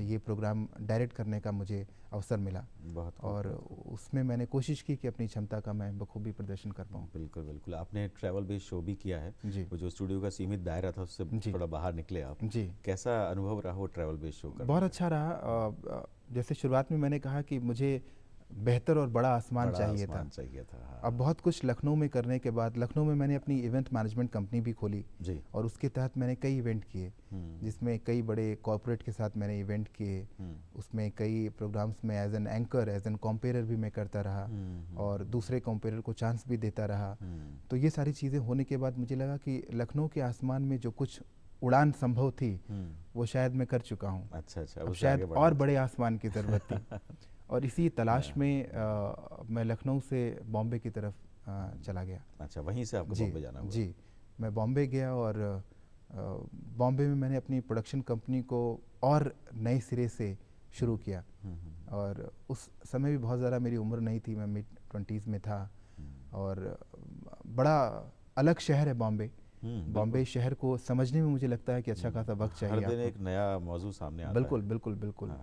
ये प्रोग्राम डायरेक्ट करने का मुझे अवसर मिला। बहुत और उसमें मैंने कोशिश की कि अपनी क्षमता का मैं बखूबी प्रदर्शन कर पाऊँ। बिल्कुल बिल्कुल। आपने ट्रैवल बेस्ड शो भी किया है जी। वो जो स्टूडियो का सीमित दायरा था उससे थोड़ा बाहर निकले आप। जी। कैसा अनुभव रहा वो ट्रैवल बेस्ड शो का? बहुत अच्छा रहा। जैसे शुरुआत में मैंने कहा कि मुझे बेहतर और बड़ा आसमान चाहिए था। हाँ। अब बहुत कुछ लखनऊ में करने के बाद लखनऊ में मैंने अपनी इवेंट मैनेजमेंट कंपनी भी खोली जी। और उसके तहत मैंने कई इवेंट किए जिसमें कई बड़े कॉरपोरेट के साथ मैंने इवेंट किए। उसमें कई प्रोग्राम्स में as an anchor, as an comperer भी मैं करता रहा और दूसरे कॉम्पेरर को चांस भी देता रहा। तो ये सारी चीज़ें होने के बाद मुझे लगा कि लखनऊ के आसमान में जो कुछ उड़ान संभव थी वो शायद मैं कर चुका हूँ। अच्छा अच्छा। अब शायद और बड़े आसमान की ज़रूरत थी और इसी तलाश में मैं लखनऊ से बॉम्बे की तरफ चला गया। अच्छा, वहीं से आपको बॉम्बे जाना हुआ? जी, मैं बॉम्बे गया और बॉम्बे में मैंने अपनी प्रोडक्शन कंपनी को और नए सिरे से शुरू किया। और उस समय भी बहुत ज़्यादा मेरी उम्र नहीं थी, मैं मिड 20s में था और बड़ा अलग शहर है बॉम्बे। बॉम्बे शहर को समझने में मुझे लगता है कि अच्छा खासा वक्त चाहिए। हर दिन एक नया मौजू सामने आता है। बिल्कुल बिल्कुल बिल्कुल।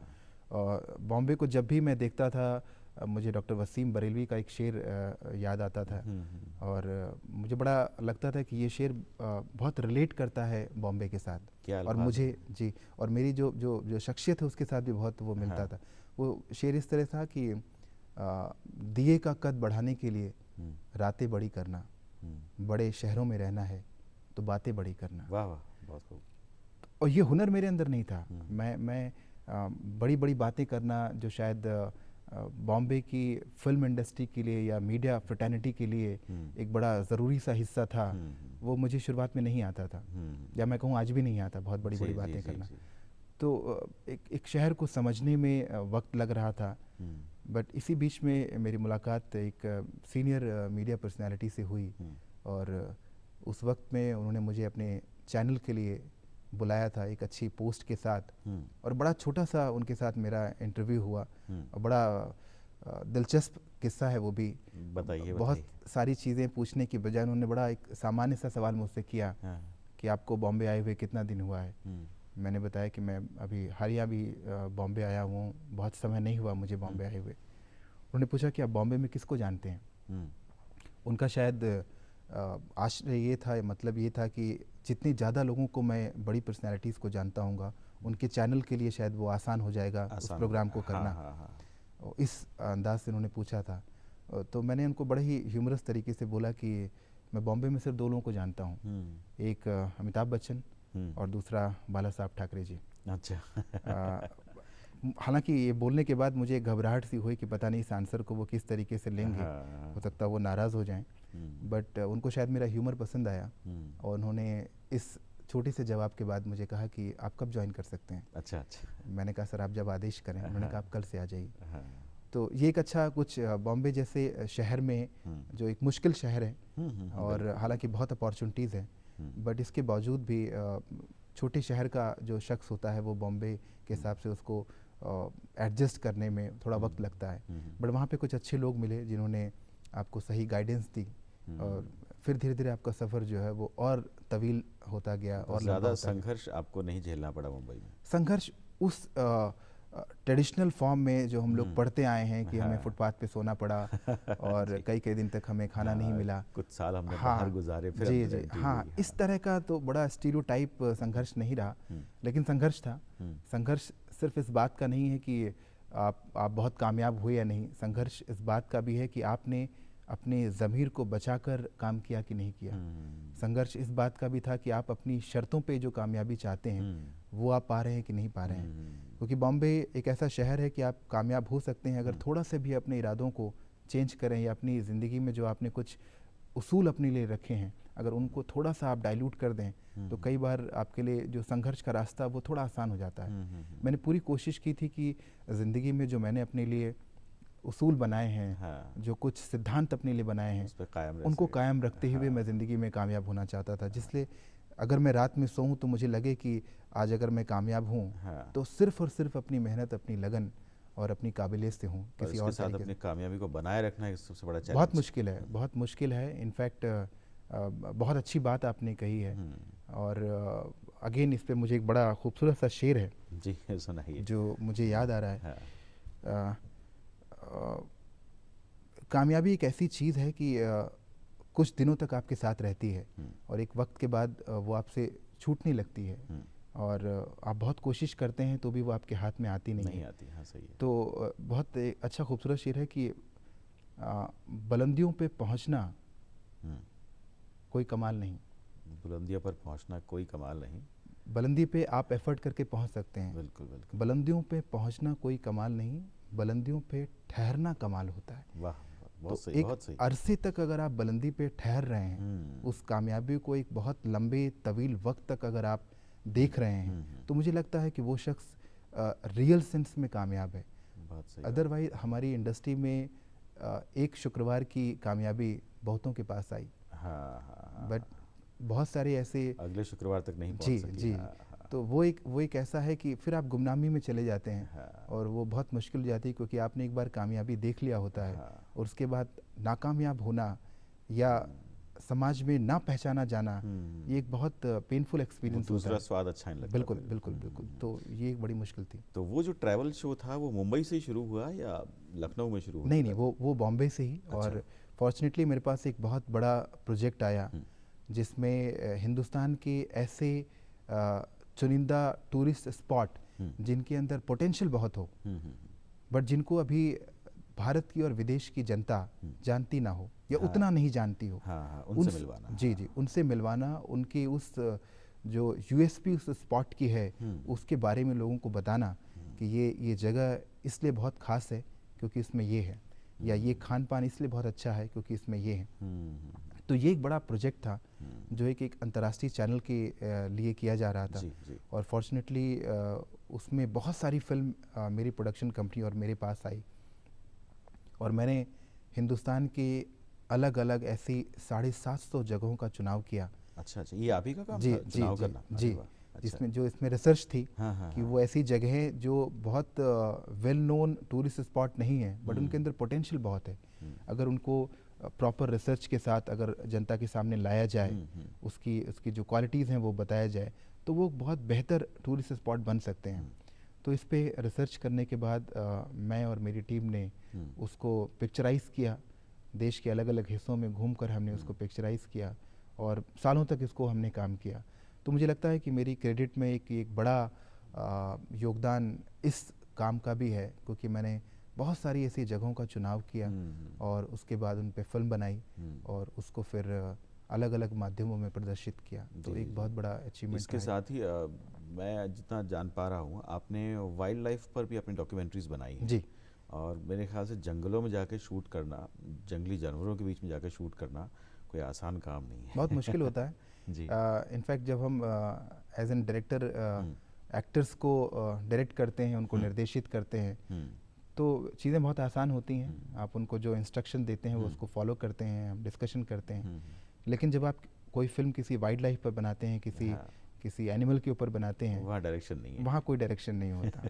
और बॉम्बे को जब भी मैं देखता था मुझे डॉक्टर वसीम बरेलवी का एक शेर याद आता था और मुझे बड़ा लगता था कि ये शेर बहुत रिलेट करता है बॉम्बे के साथ। क्या और मुझे जी, और मेरी जो जो जो शख्सियत है उसके साथ भी बहुत वो मिलता था। वो शेर इस तरह था कि दिए का कद बढ़ाने के लिए रातें बड़ी करना, बड़े शहरों में रहना है तो बातें बड़ी करना। वाह वाह, बहुत खूब। और ये हुनर मेरे अंदर नहीं था। मैं बड़ी बड़ी बातें करना जो शायद बॉम्बे की फिल्म इंडस्ट्री के लिए या मीडिया फ्रेटर्निटी के लिए एक बड़ा ज़रूरी सा हिस्सा था, वो मुझे शुरुआत में नहीं आता था, या मैं कहूँ आज भी नहीं आता बहुत बड़ी बड़ी बातें करना। तो एक शहर को समझने में वक्त लग रहा था। बट इसी बीच में मेरी मुलाकात एक सीनियर मीडिया पर्सनालिटी से हुई और उस वक्त में उन्होंने मुझे अपने चैनल के लिए बुलाया था एक अच्छी पोस्ट के साथ और बड़ा छोटा सा उनके साथ मेरा इंटरव्यू हुआ और बड़ा दिलचस्प किस्सा है वो भी। बताइए। बहुत सारी चीज़ें पूछने की बजाय उन्होंने बड़ा एक सामान्य सा सवाल मुझसे किया कि आपको बॉम्बे आए हुए कितना दिन हुआ है। मैंने बताया कि मैं अभी हालिया भी बॉम्बे आया हूँ, बहुत समय नहीं हुआ मुझे बॉम्बे आए हुए। उन्होंने पूछा कि आप बॉम्बे में किसको जानते हैं। उनका शायद आश्चर्य ये था, मतलब ये था कि जितने ज़्यादा लोगों को मैं बड़ी पर्सनैलिटीज़ को जानता हूँगा उनके चैनल के लिए शायद वो आसान हो जाएगा उस प्रोग्राम को करना। इस अंदाज से उन्होंने पूछा था। तो मैंने उनको बड़े ही ह्यूमरस तरीके से बोला कि मैं बॉम्बे में सिर्फ 2 लोगों को जानता हूँ, एक अमिताभ बच्चन और दूसरा बाला साहब ठाकरे जी। अच्छा। हालांकि ये बोलने के बाद मुझे घबराहट सी हुई कि पता नहीं इस आंसर को वो किस तरीके से लेंगे, हो सकता है वो नाराज़ हो जाएं। बट उनको शायद मेरा ह्यूमर पसंद आया और उन्होंने इस छोटे से जवाब के बाद मुझे कहा कि आप कब ज्वाइन कर सकते हैं। अच्छा अच्छा। मैंने कहा सर आप जब आदेश करें। उन्होंने कहा आप कल से आ जाइए। तो ये एक अच्छा कुछ बॉम्बे जैसे शहर में जो एक मुश्किल शहर है और हालांकि बहुत अपॉर्चुनिटीज़ हैं, बट इसके बावजूद भी छोटे शहर का जो शख्स होता है वो बॉम्बे के हिसाब से उसको एडजस्ट करने में थोड़ा वक्त लगता है। बट वहाँ पे कुछ अच्छे लोग मिले जिन्होंने आपको सही गाइडेंस दी और फिर धीरे धीरे आपका सफ़र जो है वो और तवील होता गया। और ज़्यादा संघर्ष आपको नहीं झेलना पड़ा मुंबई में? संघर्ष उस ट्रेडिशनल फॉर्म में जो हम लोग पढ़ते आए हैं कि हमें हाँ। फुटपाथ पे सोना पड़ा और कई कई दिन तक हमें खाना नहीं मिला। कुछ साल हमने हाँ बाहर गुजारे, फिर जी अंदर जी एंट्री हाँ, हुई। इस तरह का तो बड़ा स्टीरियोटाइप संघर्ष नहीं रहा, लेकिन संघर्ष था। संघर्ष सिर्फ इस बात का नहीं है कि आप बहुत कामयाब हुए या नहीं, संघर्ष इस बात का भी है कि आपने अपने ज़मीर को बचाकर काम किया कि नहीं किया। संघर्ष इस बात का भी था कि आप अपनी शर्तों पे जो कामयाबी चाहते हैं वो आप पा रहे हैं कि नहीं पा रहे हैं। क्योंकि बॉम्बे एक ऐसा शहर है कि आप कामयाब हो सकते हैं अगर थोड़ा से भी अपने इरादों को चेंज करें, या अपनी ज़िंदगी में जो आपने कुछ उसूल अपने लिए रखे हैं अगर उनको थोड़ा सा आप डाइल्यूट कर दें तो कई बार आपके लिए जो संघर्ष का रास्ता वो थोड़ा आसान हो जाता है। मैंने पूरी कोशिश की थी कि ज़िंदगी में जो मैंने अपने लिए उसूल बनाए हैं, हाँ। जो कुछ सिद्धांत अपने लिए बनाए हैं, उस पे कायम रह उनको सके। कायम रखते हुए हाँ। मैं ज़िंदगी में कामयाब होना चाहता था। जिसलिए अगर मैं रात में सोऊं तो मुझे लगे कि आज अगर मैं कामयाब हूं हाँ। तो सिर्फ और सिर्फ अपनी मेहनत, अपनी लगन और अपनी काबिलियत से हूं, और किसी इसके और साथ तरीके अपनी से। कामयाबी को बनाए रखना एक सबसे बड़ा चैलेंज। बहुत मुश्किल है, बहुत मुश्किल है। इनफैक्ट बहुत अच्छी बात आपने कही है। और अगेन इस पे मुझे एक बड़ा खूबसूरत सा शेर है जी सुनाइए। जो मुझे याद आ रहा है। हाँ। कामयाबी एक ऐसी चीज़ है कि कुछ दिनों तक आपके साथ रहती है और एक वक्त के बाद वो आपसे छूटने लगती है, और आप बहुत कोशिश करते हैं तो भी वो आपके हाथ में आती नहीं है। आती। हाँ सही है। तो बहुत अच्छा खूबसूरत शेर है कि बुलंदियों पे पहुंचना कोई कमाल नहीं। बुलंदियों पर पहुंचना कोई कमाल नहीं। बुलंदी पे आप एफर्ट करके पहुंच सकते हैं, बिल्कुल बिल्कुल। बुलंदियों पे पहुंचना कोई कमाल नहीं, बुलंदियों पे ठहरना कमाल होता है। वाह, बहुत तो सही, एक बहुत सही। अरसे तक अगर आप बुलंदी पे ठहर रहे हैं, उस कामयाबी को एक बहुत लंबे तवील वक्त तक अगर आप देख रहे हैं तो मुझे लगता है कि वो शख्स रियल सेंस में कामयाब है। बहुत सही। अदरवाइज हमारी इंडस्ट्री में एक शुक्रवार की कामयाबी बहुतों के पास आई, हाँ। बट बहुत सारे ऐसे अगले शुक्रवार तक नहीं जी पहुंच सकी। जी हाँ। तो वो एक ऐसा है कि फिर आप गुमनामी में चले जाते हैं। हाँ। और वो बहुत मुश्किल हो जाती है क्योंकि आपने एक बार कामयाबी देख लिया होता है। हाँ। और उसके बाद नाकामयाब होना या समाज में ना पहचाना जाना, ये एक बहुत पेनफुल एक्सपीरियंस होता दूसरा है। स्वाद अच्छा नहीं लगता। बिल्कुल बिल्कुल बिल्कुल। तो ये एक बड़ी मुश्किल थी। तो वो जो ट्रैवल शो था वो मुंबई से ही शुरू हुआ या लखनऊ में शुरू हुआ? नहीं नहीं, वो बॉम्बे से ही। और फॉर्चुनेटली मेरे पास एक बहुत बड़ा प्रोजेक्ट आया जिसमें हिंदुस्तान के ऐसे चुनिंदा टूरिस्ट स्पॉट जिनके अंदर पोटेंशियल बहुत हो बट जिनको अभी भारत की और विदेश की जनता जानती ना हो या उतना नहीं जानती हो। हाँ, उनसे मिलवाना। जी जी, उनसे मिलवाना, उनके उस जो यूएसपी उस स्पॉट की है उसके बारे में लोगों को बताना कि ये जगह इसलिए बहुत ख़ास है क्योंकि इसमें ये है, या ये खान पान इसलिए बहुत अच्छा है क्योंकि इसमें ये है। तो ये एक बड़ा प्रोजेक्ट था जो एक अंतर्राष्ट्रीय चैनल के लिए किया जा रहा था। जी। और फॉर्चुनेटली उसमें बहुत सारी फिल्म मेरी प्रोडक्शन कंपनी और मेरे पास आई और मैंने हिंदुस्तान के अलग अलग ऐसी 750 जगहों का चुनाव किया। अच्छा, ये आप ही का काम जी था जी चुनाव जी करना? जी। अच्छा। जो इसमें रिसर्च थी हाँ। कि वो ऐसी जगहें जो बहुत वेल नोन टूरिस्ट स्पॉट नहीं है बट उनके अंदर पोटेंशियल बहुत है, अगर उनको प्रॉपर रिसर्च के साथ अगर जनता के सामने लाया जाए, उसकी जो क्वालिटीज़ हैं वो बताया जाए तो वो बहुत बेहतर टूरिस्ट स्पॉट बन सकते हैं। तो इस पे रिसर्च करने के बाद मैं और मेरी टीम ने उसको पिक्चराइज़ किया, देश के अलग अलग हिस्सों में घूमकर हमने उसको पिक्चराइज़ किया और सालों तक इसको हमने काम किया। तो मुझे लगता है कि मेरी क्रेडिट में एक बड़ा योगदान इस काम का भी है क्योंकि मैंने बहुत सारी ऐसी जगहों का चुनाव किया और उसके बाद उन पे फिल्म बनाई और उसको फिर अलग अलग माध्यमों में प्रदर्शित किया। तो एक बहुत बड़ा अचीवमेंट। इसके साथ ही मैं जितना जान पा रहा हूँ आपने वाइल्ड लाइफ पर भी अपनी डॉक्यूमेंट्रीज बनाई हैं जी। और मेरे ख्याल से जंगलों में जाके शूट करना, जंगली जानवरों के बीच में जाके शूट करना कोई आसान काम नहीं है। बहुत मुश्किल होता है। जी। इनफैक्ट जब हम एज एन डायरेक्टर एक्टर्स को डायरेक्ट करते हैं, उनको निर्देशित करते हैं तो चीज़ें बहुत आसान होती हैं। आप उनको जो इंस्ट्रक्शन देते हैं वो उसको फॉलो करते हैं, हम डिस्कशन करते हैं। लेकिन जब आप कोई फिल्म किसी वाइल्ड लाइफ पर बनाते हैं, किसी एनिमल के ऊपर बनाते हैं, वहाँ डायरेक्शन नहीं है, वहाँ कोई डायरेक्शन नहीं होता।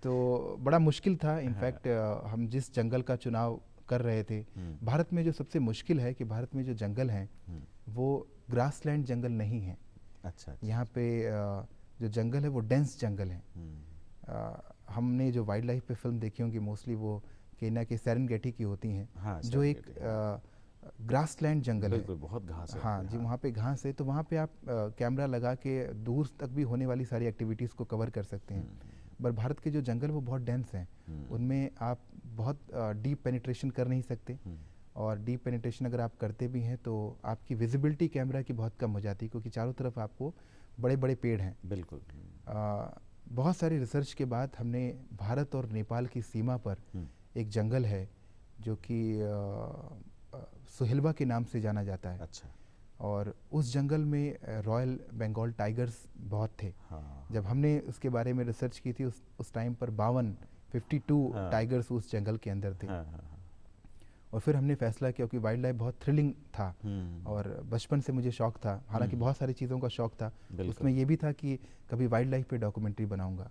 तो बड़ा मुश्किल था। इनफैक्ट हम जिस जंगल का चुनाव कर रहे थे, भारत में जो सबसे मुश्किल है कि भारत में जो जंगल हैं वो ग्रासलैंड जंगल नहीं है। अच्छा। यहाँ पे जो जंगल है वो डेंस जंगल है। हमने जो वाइल्ड लाइफ पे फिल्म देखी होंगी मोस्टली वो केन्या के सेरेंगेटी की होती हैं, हाँ, जो एक ग्रासलैंड जंगल है। बिल्कुल, बहुत घास है हाँ वहाँ जी, पे, वहाँ पे घास है, तो वहाँ पे आप कैमरा लगा के दूर तक भी होने वाली सारी एक्टिविटीज़ को कवर कर सकते हैं। पर भारत के जो जंगल वो बहुत डेंस हैं, उनमें आप बहुत डीप पेनिट्रेशन कर नहीं सकते, और डीप पेनिट्रेशन अगर आप करते भी हैं तो आपकी विजिबिलिटी कैमरा की बहुत कम हो जाती है, क्योंकि चारों तरफ आपको बड़े बड़े पेड़ हैं। बिल्कुल। बहुत सारी रिसर्च के बाद हमने भारत और नेपाल की सीमा पर एक जंगल है जो कि सुहेलवा के नाम से जाना जाता है। अच्छा। और उस जंगल में रॉयल बंगाल टाइगर्स बहुत थे। हाँ। जब हमने उसके बारे में रिसर्च की थी उस टाइम पर 52 हाँ। टाइगर्स उस जंगल के अंदर थे। हाँ, हाँ, हाँ। और फिर हमने फैसला किया, क्योंकि वाइल्ड लाइफ बहुत थ्रिलिंग था और बचपन से मुझे शौक था, हालांकि बहुत सारी चीज़ों का शौक था, उसमें ये भी था कि कभी वाइल्ड लाइफ पे डॉक्यूमेंट्री बनाऊंगा।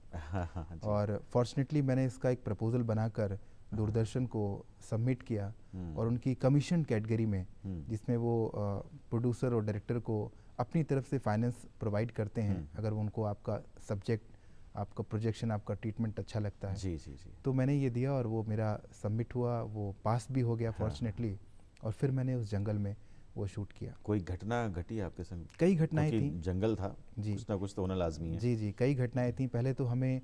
और फॉर्चुनेटली मैंने इसका एक प्रपोजल बनाकर दूरदर्शन को सबमिट किया, और उनकी कमीशन कैटेगरी में, जिसमें वो प्रोड्यूसर और डायरेक्टर को अपनी तरफ से फाइनेंस प्रोवाइड करते हैं अगर उनको आपका सब्जेक्ट, आपका प्रोजेक्शन, आपका ट्रीटमेंट अच्छा लगता है। जी जी जी। तो मैंने ये दिया और वो मेरा सबमिट हुआ, वो पास भी हो गया फॉर्चुनेटली। और फिर मैंने उस जंगल में वो शूट किया। कोई घटना घटी आपके संग? कई घटनाएं थी। जंगल था जी, कुछ ना कुछ तो होना लाजमी है। जी जी, कई घटनाएं थी। पहले तो हमें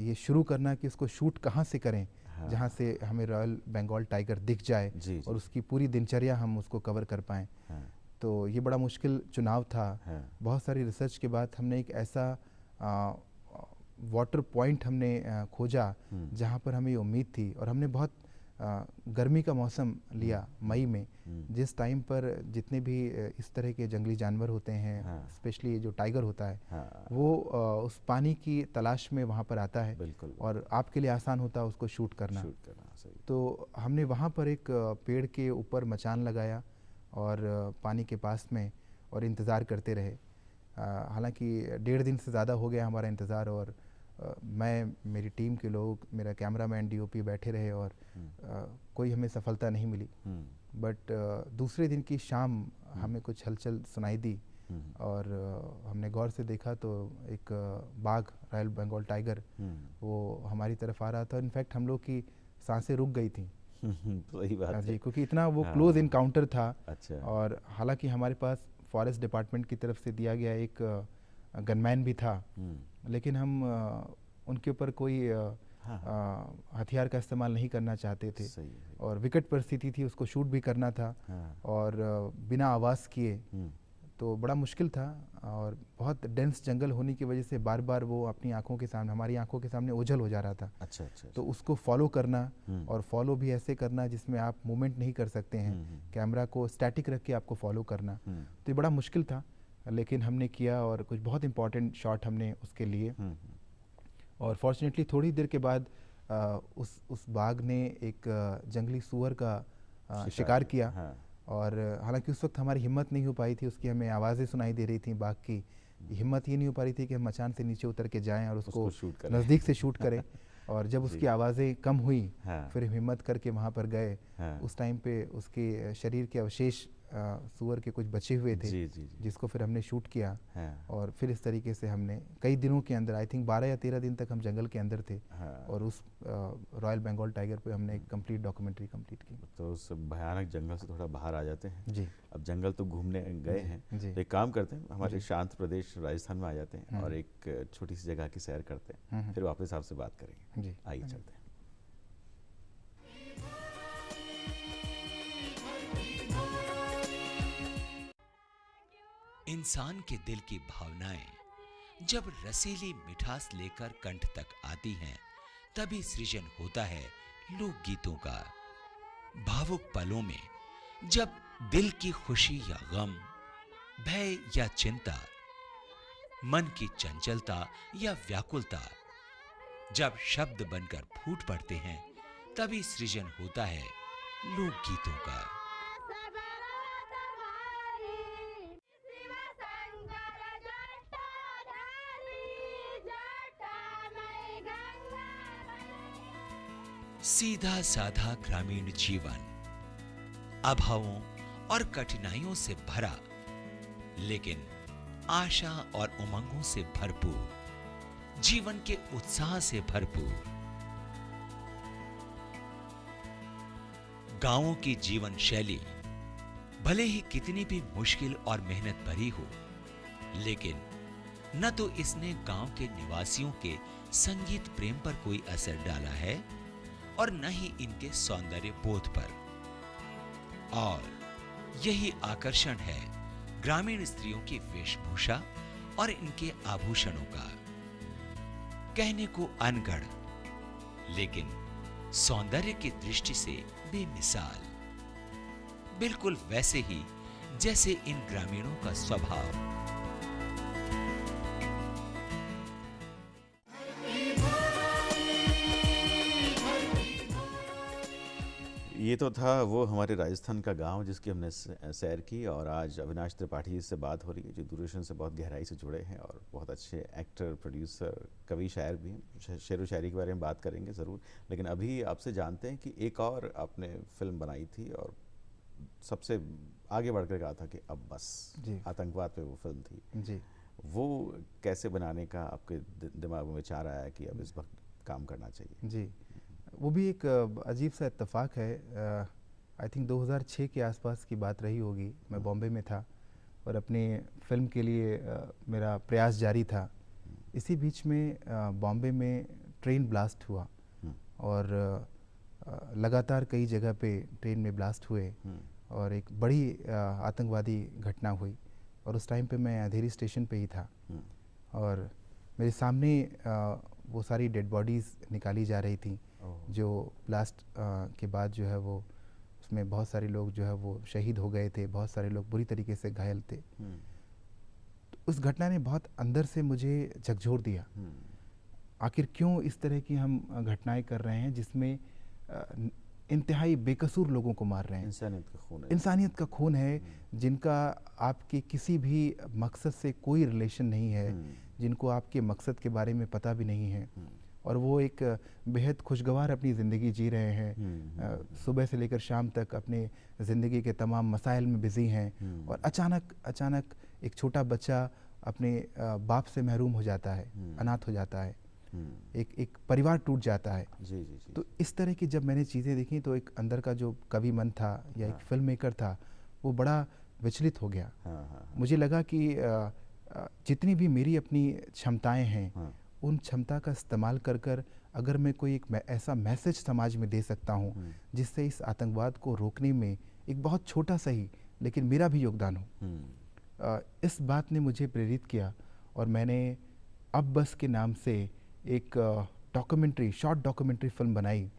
ये शुरू करना कि इसको शूट कहाँ से करें, जहाँ से हमें रॉयल बंगाल टाइगर दिख जाए और उसकी पूरी दिनचर्या हम उसको कवर कर पाएँ। तो ये बड़ा मुश्किल चुनाव था। बहुत सारी रिसर्च के बाद हमने एक ऐसा वाटर पॉइंट हमने खोजा जहाँ पर हमें उम्मीद थी, और हमने बहुत गर्मी का मौसम लिया, मई में, जिस टाइम पर जितने भी इस तरह के जंगली जानवर होते हैं, स्पेशली जो टाइगर होता है, वो उस पानी की तलाश में वहाँ पर आता है, और आपके लिए आसान होता है उसको शूट करना। तो हमने वहाँ पर एक पेड़ के ऊपर मचान लगाया और पानी के पास में, और इंतज़ार करते रहे। हालांकि 1.5 दिन से ज़्यादा हो गया हमारा इंतज़ार, और मैं, मेरी टीम के लोग, मेरा कैमरामैन, डीओपी बैठे रहे, और कोई हमें सफलता नहीं मिली। बट दूसरे दिन की शाम हमें कुछ हलचल सुनाई दी, और हमने गौर से देखा तो एक बाघ, रॉयल बंगाल टाइगर, वो हमारी तरफ आ रहा था। इनफैक्ट हम लोग की सांसें रुक गई थी। सही बात जी, क्योंकि इतना वो क्लोज इनकाउंटर था। अच्छा। और हालांकि हमारे पास फॉरेस्ट डिपार्टमेंट की तरफ से दिया गया एक गनमैन भी था, लेकिन हम उनके ऊपर कोई हथियार का इस्तेमाल नहीं करना चाहते थे। और विकट परिस्थिति थी, उसको शूट भी करना था, और बिना आवाज़ किए, तो बड़ा मुश्किल था। और बहुत डेंस जंगल होने की वजह से बार बार वो अपनी आंखों के सामने, हमारी आंखों के सामने ओझल हो जा रहा था। अच्छा। तो उसको फॉलो करना, और फॉलो भी ऐसे करना जिसमें आप मूवमेंट नहीं कर सकते हैं, कैमरा को स्टैटिक रख के आपको फॉलो करना, तो ये बड़ा मुश्किल था। लेकिन हमने किया, और कुछ बहुत इंपॉर्टेंट शॉट हमने उसके लिए। और फॉर्चुनेटली थोड़ी देर के बाद उस बाघ ने एक जंगली सूअर का शिकार किया। और हालांकि उस वक्त हमारी हिम्मत नहीं हो पाई थी, उसकी हमें आवाज़ें सुनाई दे रही थी बाघ की, हिम्मत ये नहीं हो पा रही थी कि हम मचान से नीचे उतर के जाएं और उसको नज़दीक से शूट करें। और जब उसकी आवाज़ें कम हुई, फिर हिम्मत करके वहाँ पर गए। उस टाइम पे उसके शरीर के अवशेष सूअर के कुछ बचे हुए थे, जिसको फिर हमने शूट किया। और फिर इस तरीके से हमने कई दिनों के अंदर, आई थिंक 12 या 13 दिन तक हम जंगल के अंदर थे, और उस रॉयल बंगाल टाइगर पे हमने एक कंप्लीट डॉक्यूमेंट्री कंप्लीट की। तो उस भयानक जंगल से थोड़ा बाहर आ जाते हैं जी। अब जंगल तो घूमने गए हैं, तो एक काम करते हैं, हमारे शांत प्रदेश राजस्थान में आ जाते हैं और एक छोटी सी जगह की सैर करते हैं, फिर वापस आपसे बात करेंगे। आइए चलते हैं। इंसान के दिल की भावनाएं जब रसीली मिठास लेकर कंठ तक आती हैं, तभी सृजन होता है लोकगीतों का। भावुक पलों में जब दिल की खुशी या गम, भय या चिंता, मन की चंचलता या व्याकुलता जब शब्द बनकर फूट पड़ते हैं, तभी सृजन होता है लोकगीतों का। सीधा साधा ग्रामीण जीवन, अभावों और कठिनाइयों से भरा, लेकिन आशा और उमंगों से भरपूर। जीवन के उत्साह से भरपूर। गांवों की जीवन शैली भले ही कितनी भी मुश्किल और मेहनत भरी हो, लेकिन न तो इसने गांव के निवासियों के संगीत प्रेम पर कोई असर डाला है और न ही इनके सौंदर्य बोध पर। और यही आकर्षण है ग्रामीण स्त्रियों की वेशभूषा और इनके आभूषणों का। कहने को अनगढ़, लेकिन सौंदर्य की दृष्टि से बेमिसाल, बिल्कुल वैसे ही जैसे इन ग्रामीणों का स्वभाव। ये तो था वो हमारे राजस्थान का गांव जिसकी हमने सैर की। और आज अविनाश त्रिपाठी से बात हो रही है, जो दूरदर्शन से बहुत गहराई से जुड़े हैं और बहुत अच्छे एक्टर, प्रोड्यूसर, कवि, शायर भी हैं। शेर व शायरी के बारे में बात करेंगे ज़रूर, लेकिन अभी आपसे जानते हैं कि एक और आपने फिल्म बनाई थी और सबसे आगे बढ़कर कहा था कि अब बस, जी। आतंकवाद पे वो फिल्म थी जी। वो कैसे बनाने का आपके दिमाग में विचार आया कि अब इस वक्त काम करना चाहिए? जी, वो भी एक अजीब सा इत्तेफाक है। आई थिंक 2006 के आसपास की बात रही होगी। मैं बॉम्बे में था और अपनी फ़िल्म के लिए मेरा प्रयास जारी था। इसी बीच में बॉम्बे में ट्रेन ब्लास्ट हुआ और लगातार कई जगह पे ट्रेन में ब्लास्ट हुए और एक बड़ी आतंकवादी घटना हुई। और उस टाइम पे मैं अंधेरी स्टेशन पे ही था और मेरे सामने वो सारी डेड बॉडीज़ निकाली जा रही थी जो ब्लास्ट के बाद जो है वो उसमें बहुत सारे लोग जो है वो शहीद हो गए थे, बहुत सारे लोग बुरी तरीके से घायल थे। तो उस घटना ने बहुत अंदर से मुझे झकझोर दिया। आखिर क्यों इस तरह की हम घटनाएं कर रहे हैं जिसमें इंतहाई बेकसूर लोगों को मार रहे हैं। इंसानियत का खून है। इंसानियत का खून है, जिनका आपके किसी भी मकसद से कोई रिलेशन नहीं है, जिनको आपके मकसद के बारे में पता भी नहीं है और वो एक बेहद खुशगवार अपनी ज़िंदगी जी रहे हैं। सुबह से लेकर शाम तक अपने ज़िंदगी के तमाम मसाइल में बिज़ी हैं और अचानक एक छोटा बच्चा अपने बाप से महरूम हो जाता है, अनाथ हो जाता है, एक परिवार टूट जाता है। जी, जी, जी। तो इस तरह की जब मैंने चीज़ें देखी तो एक अंदर का जो कवि मन था या एक फिल्म मेकर था वो बड़ा विचलित हो गया। मुझे लगा कि जितनी भी मेरी अपनी क्षमताएं हैं उन क्षमता का इस्तेमाल कर अगर मैं कोई एक ऐसा मैसेज समाज में दे सकता हूँ जिससे इस आतंकवाद को रोकने में एक बहुत छोटा सा ही लेकिन मेरा भी योगदान हो, इस बात ने मुझे प्रेरित किया और मैंने अब बस के नाम से एक शॉर्ट डॉक्यूमेंट्री फिल्म बनाई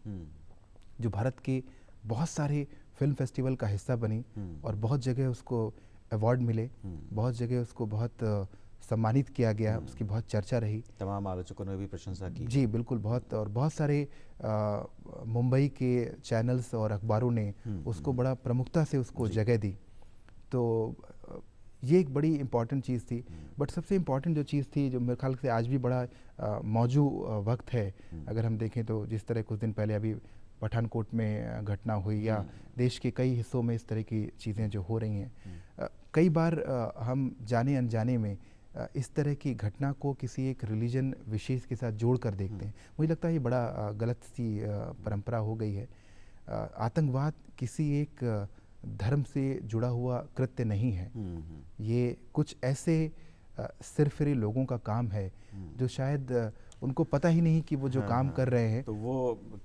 जो भारत के बहुत सारे फिल्म फेस्टिवल का हिस्सा बनी और बहुत जगह उसको अवार्ड मिले, बहुत जगह उसको बहुत सम्मानित किया गया, उसकी बहुत चर्चा रही, तमाम आलोचकों ने भी प्रशंसा की। जी बिल्कुल, बहुत। और बहुत सारे मुंबई के चैनल्स और अखबारों ने उसको बड़ा प्रमुखता से उसको जगह दी। तो ये एक बड़ी इम्पॉर्टेंट चीज़ थी। बट सबसे इम्पॉर्टेंट जो चीज़ थी, जो मेरे ख्याल से आज भी बड़ा मौजूद वक्त है, अगर हम देखें तो जिस तरह कुछ दिन पहले अभी पठानकोट में घटना हुई या देश के कई हिस्सों में इस तरह की चीज़ें जो हो रही हैं, कई बार हम जाने अनजाने में इस तरह की घटना को किसी एक रिलीजन विशेष के साथ जोड़ कर देखते हैं। मुझे लगता है ये बड़ा गलत सी परंपरा हो गई है। आतंकवाद किसी एक धर्म से जुड़ा हुआ कृत्य नहीं है। ये कुछ ऐसे सिरफिरे लोगों का काम है जो शायद उनको पता ही नहीं कि वो जो काम कर रहे हैं। तो वो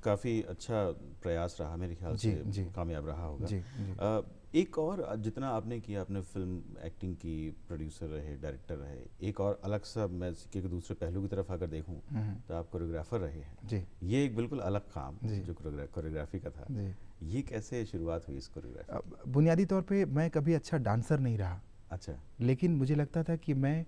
काफ़ी अच्छा प्रयास रहा, मेरे ख्याल से कामयाब रहा होगा। जी, जी। एक और जितना आपने किया, आपने फिल्म एक्टिंग की, प्रोड्यूसर रहे, डायरेक्टर रहे, एक और अलग सा मैं सिक्के के दूसरे पहलू की तरफ अगर देखूं तो आप कोरियोग्राफर रहे हैं। जी। ये एक बिल्कुल अलग काम जो कोरियोग्राफी का था। जी। ये कैसे शुरुआत हुई इस कोरियोग्राफी? बुनियादी तौर पे मैं कभी अच्छा डांसर नहीं रहा। अच्छा। लेकिन मुझे लगता था कि मैं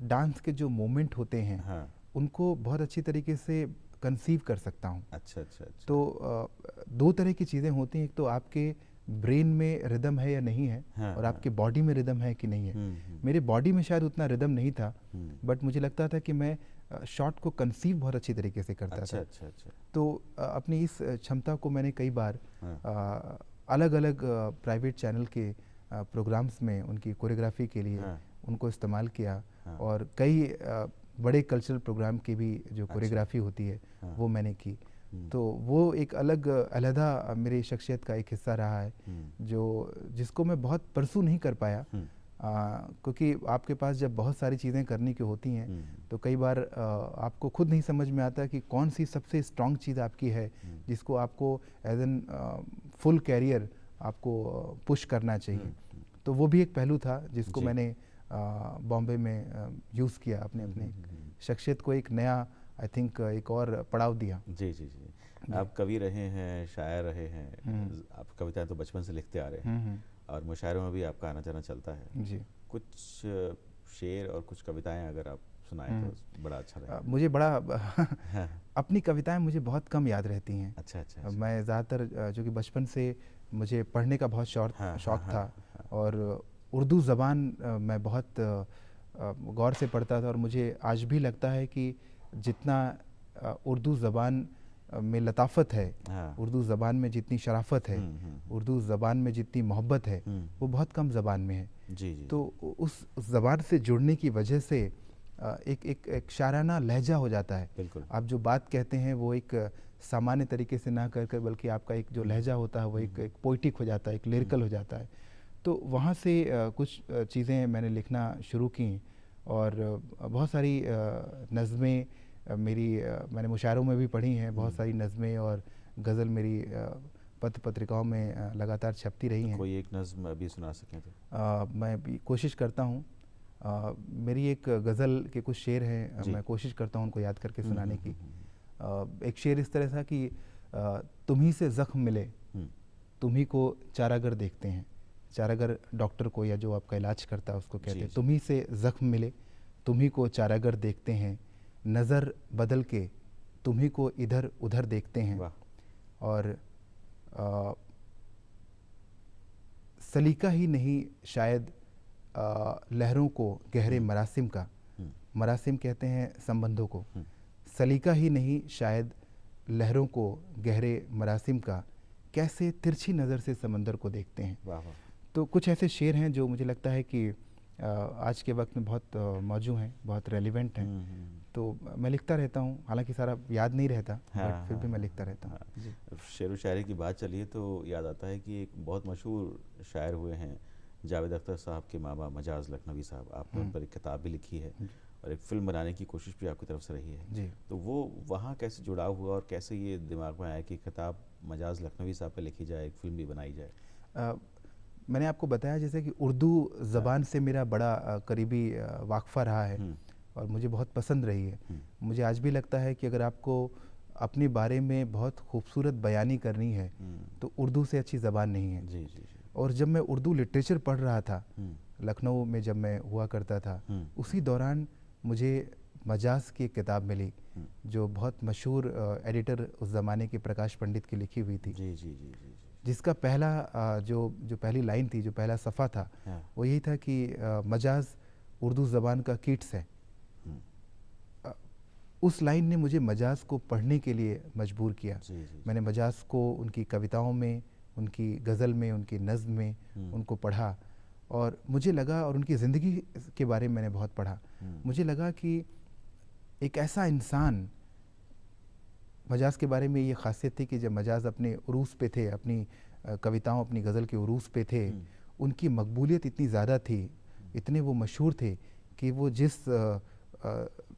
डांस के जो मोमेंट होते हैं उनको बहुत अच्छी तरीके से कंसीव कर सकता हूँ। अच्छा अच्छा अच्छा। तो दो तरह की चीज़ें होती हैं, एक तो आपके ब्रेन में रिदम है या नहीं है और आपके बॉडी में रिदम है कि नहीं है। मेरे बॉडी में शायद उतना रिदम नहीं था, बट मुझे लगता था कि मैं शॉट को कंसीव बहुत अच्छी तरीके से करता था। अच्छा अच्छा। तो अपनी इस क्षमता को मैंने कई बार अलग अलग प्राइवेट चैनल के प्रोग्राम्स में उनकी कोरियोग्राफी के लिए उनको इस्तेमाल किया और कई बड़े कल्चरल प्रोग्राम की भी जो कोरियोग्राफी होती है वो मैंने की। तो वो एक अलग अलहदा मेरी शख्सियत का एक हिस्सा रहा है जो जिसको मैं बहुत परसू नहीं कर पाया, क्योंकि आपके पास जब बहुत सारी चीज़ें करने की होती हैं तो कई बार आपको खुद नहीं समझ में आता कि कौन सी सबसे स्ट्रॉन्ग चीज़ आपकी है जिसको आपको एज एन फुल कैरियर आपको पुश करना चाहिए। तो वो भी एक पहलू था जिसको मैंने बॉम्बे में यूज़ किया, अपने शख्सियत को एक नया आई थिंक एक और पड़ाव दिया। जी जी जी। आप कवि रहे हैं, शायर रहे हैं, आप कविताएं तो बचपन से लिखते आ रहे हैं और मुशायरों में भी आपका आना जाना चलता है जी। कुछ शेर और कुछ कविताएं अगर आप सुनाएं तो बड़ा अच्छा लगेगा। मुझे बड़ा अपनी कविताएं मुझे बहुत कम याद रहती हैं। अच्छा अच्छा। मैं ज़्यादातर जो कि बचपन से मुझे पढ़ने का बहुत शौक था और उर्दू ज़बान मैं बहुत गौर से पढ़ता था और मुझे आज भी लगता है कि जितना उर्दू ज़बान में लताफत है, उर्दू ज़बान में जितनी शराफत है, उर्दू ज़बान में जितनी मोहब्बत है वो बहुत कम ज़बान में है। जी जी। तो उस ज़बान से जुड़ने की वजह से एक शाराना लहजा हो जाता है। बिल्कुल। आप जो बात कहते हैं वो एक सामान्य तरीके से ना कर बल्कि आपका एक जो लहजा होता है वो एक पोइटिक हो जाता है, एक लिरिकल हो जाता है। तो वहाँ से कुछ चीज़ें मैंने लिखना शुरू की और बहुत सारी नज़में मैंने मुशायरों में भी पढ़ी हैं, बहुत सारी नज़में और गज़ल मेरी पत्र पत्रिकाओं में लगातार छपती रही हैं। कोई एक नज़्म अभी सुना सकें तो? मैं भी कोशिश करता हूँ। मेरी एक गज़ल के कुछ शेर हैं, मैं कोशिश करता हूँ उनको याद करके सुनाने की। एक शेर इस तरह था कि तुम्ही से ज़ख्म मिले, तुम्ही को चारागर देखते हैं। चारागर डॉक्टर को या जो आपका इलाज करता है उसको कहते हैं। तुम्ही से ज़ख्म मिले, तुम्ही को चारागर देखते हैं, नज़र बदल के तुम्ही को इधर उधर देखते हैं। और सलीका ही नहीं शायद लहरों को गहरे मरासिम का, मरासिम कहते हैं संबंधों को, सलीका ही नहीं शायद लहरों को गहरे मरासिम का, कैसे तिरछी नज़र से समंदर को देखते हैं। वाह वाह। तो कुछ ऐसे शेर हैं जो मुझे लगता है कि आज के वक्त में बहुत मौजूद हैं, बहुत रेलिवेंट हैं। तो मैं लिखता रहता हूँ, हालांकि सारा याद नहीं रहता, बट फिर भी मैं लिखता रहता हूँ। शेर व शायरी की बात चली है तो याद आता है कि एक बहुत मशहूर शायर हुए हैं जावेद अख्तर साहब के मामा मजाज लखनवी साहब। आपने उन पर एक किताब भी लिखी है और एक फ़िल्म बनाने की कोशिश भी आपकी तरफ से रही है जी। तो वो वहाँ कैसे जुड़ाव हुआ और कैसे ये दिमाग में आया कि किताब मजाज लखनवी साहब पे लिखी जाए, एक फ़िल्म भी बनाई जाए? मैंने आपको बताया जैसे कि उर्दू ज़बान से मेरा बड़ा करीबी वाक़फ़ा रहा है और मुझे बहुत पसंद रही है। मुझे आज भी लगता है कि अगर आपको अपने बारे में बहुत खूबसूरत बयानी करनी है तो उर्दू से अच्छी ज़बान नहीं है। जी जी जी। और जब मैं उर्दू लिटरेचर पढ़ रहा था लखनऊ में, जब मैं हुआ करता था, उसी दौरान मुझे मजाज की एक किताब मिली जो बहुत मशहूर एडिटर उस ज़माने के प्रकाश पंडित की लिखी हुई थी। जी जी जी जी। जिसका पहला जो पहली लाइन थी, जो पहला सफ़ा था, वो यही था कि मजाज उर्दू ज़बान का कीट्स है। उस लाइन ने मुझे मजाज को पढ़ने के लिए मजबूर किया। मैंने मजाज को उनकी कविताओं में, उनकी गज़ल में, उनकी नज़्म में उनको पढ़ा और मुझे लगा, और उनकी ज़िंदगी के बारे में मैंने बहुत पढ़ा, मुझे लगा कि एक ऐसा इंसान, मजाज के बारे में ये ख़ासियत थी कि जब मजाज अपने उरूस पे थे, अपनी कविताओं, अपनी गज़ल के उरूस पे थे, उनकी मकबूलियत इतनी ज़्यादा थी, इतने वो मशहूर थे कि वो जिस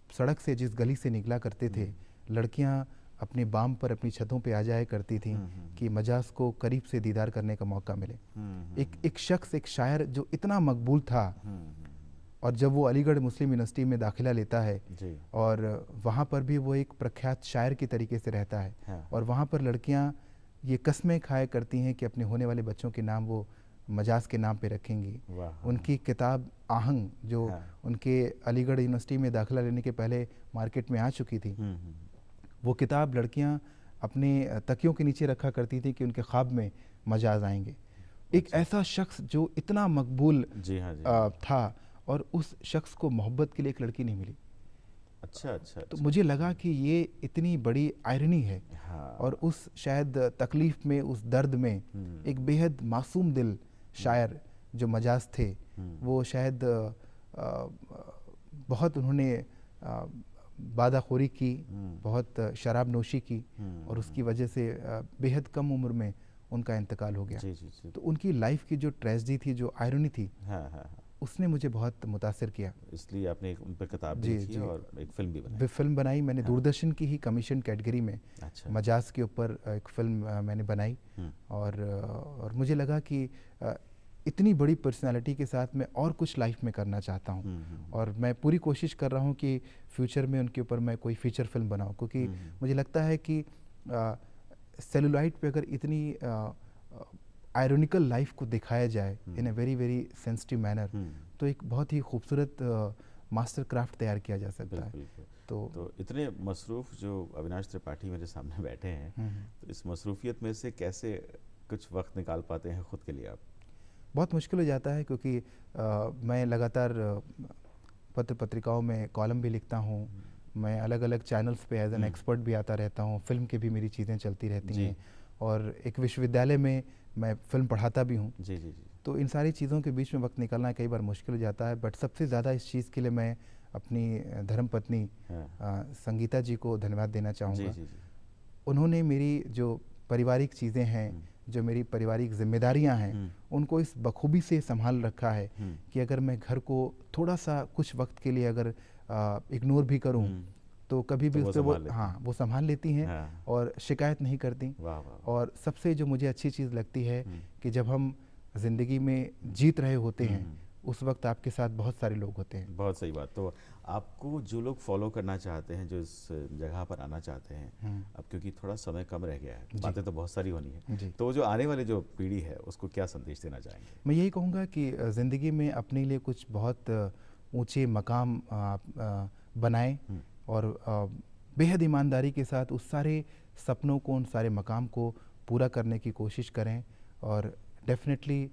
सड़क से, जिस गली से निकला करते थे, लड़कियां अपने बाम पर, अपनी छतों पे आ जाया करती थीं कि मजाज को करीब से दीदार करने का मौका मिले। एक शख्स, एक शायर जो इतना मकबूल था, और जब वो अलीगढ़ मुस्लिम यूनिवर्सिटी में दाखिला लेता है और वहाँ पर भी वो एक प्रख्यात शायर की तरीके से रहता है और वहाँ पर लड़कियाँ ये कस्में खाया करती हैं कि अपने होने वाले बच्चों के नाम वो मजाज के नाम पे रखेंगी। उनकी किताब आहंग, जो उनके अलीगढ़ यूनिवर्सिटी में दाखिला लेने के पहले मार्केट में आ चुकी थी, वो किताब लड़कियां अपने तकियों के नीचे रखा करती थी कि उनके ख्वाब में मजाज आएंगे। एक ऐसा शख्स जो इतना मकबूल था और उस शख्स को मोहब्बत के लिए एक लड़की नहीं मिली। अच्छा। तो मुझे लगा कि ये इतनी बड़ी आयरनी है। और उस शायद तकलीफ़ में, उस दर्द में एक बेहद मासूम दिल शायर जो मजाज थे, वो शायद बहुत उन्होंने बादाखोरी की, बहुत शराब नोशी की, और उसकी वजह से बेहद कम उम्र में उनका इंतकाल हो गया। जी जी जी। तो उनकी लाइफ की जो ट्रेजेडी थी, जो आयरनी थी, हाँ हाँ हाँ। उसने मुझे बहुत मुतासिर किया। इसलिए आपने एक उन पर किताब भी जी लिखी है जी। और एक फिल्म भी बनाई। फिल्म बनाई मैंने हाँ। दूरदर्शन की ही कमीशन कैटेगरी में, अच्छा। मजाज के ऊपर एक फिल्म मैंने बनाई। और मुझे लगा कि इतनी बड़ी पर्सनालिटी के साथ मैं और कुछ लाइफ में करना चाहता हूँ, और मैं पूरी कोशिश कर रहा हूँ कि फ्यूचर में उनके ऊपर मैं कोई फीचर फिल्म बनाऊँ, क्योंकि मुझे लगता है कि सेलुलाइट पे अगर इतनी आयरनिकल लाइफ को दिखाया जाए in a very very sensitive manner, तो एक बहुत ही खूबसूरत मास्टर क्राफ्ट तैयार किया जा सकता है। तो इतने मसरूफ़ जो अविनाश त्रिपाठी मेरे सामने बैठे हैं, तो इस मसरूफियत में से कैसे कुछ वक्त निकाल पाते हैं खुद के लिए आप? बहुत मुश्किल हो जाता है, क्योंकि मैं लगातार पत्र पत्रिकाओं में कॉलम भी लिखता हूँ, मैं अलग अलग चैनल्स पे एज एन एक्सपर्ट भी आता रहता हूँ, फिल्म की भी मेरी चीज़ें चलती रहती हैं, और एक विश्वविद्यालय में मैं फिल्म पढ़ाता भी हूँ। जी जी जी। तो इन सारी चीज़ों के बीच में वक्त निकालना कई बार मुश्किल हो जाता है, बट सबसे ज़्यादा इस चीज़ के लिए मैं अपनी धर्मपत्नी संगीता जी को धन्यवाद देना चाहूँगा। जी जी जी। उन्होंने मेरी जो पारिवारिक चीज़ें हैं, जो मेरी पारिवारिक जिम्मेदारियां हैं, उनको इस बखूबी से संभाल रखा है कि अगर मैं घर को थोड़ा सा कुछ वक्त के लिए अगर इग्नोर भी करूं, तो कभी भी उस पर वो संभाल लेती हैं और शिकायत नहीं करती। वाह वाह। और सबसे जो मुझे अच्छी चीज़ लगती है कि जब हम ज़िंदगी में जीत रहे होते हैं, उस वक्त आपके साथ बहुत सारे लोग होते हैं। बहुत सही बात। तो आपको जो लोग फॉलो करना चाहते हैं, जो इस जगह पर आना चाहते हैं, अब क्योंकि थोड़ा समय कम रह गया है, बातें तो बहुत सारी होनी है, तो जो आने वाली जो पीढ़ी है उसको क्या संदेश देना चाहेंगे? मैं यही कहूँगा कि ज़िंदगी में अपने लिए कुछ बहुत ऊंचे मकाम बनाएं, और बेहद ईमानदारी के साथ उस सारे सपनों को, उन सारे मकाम को पूरा करने की कोशिश करें, और डेफिनेटली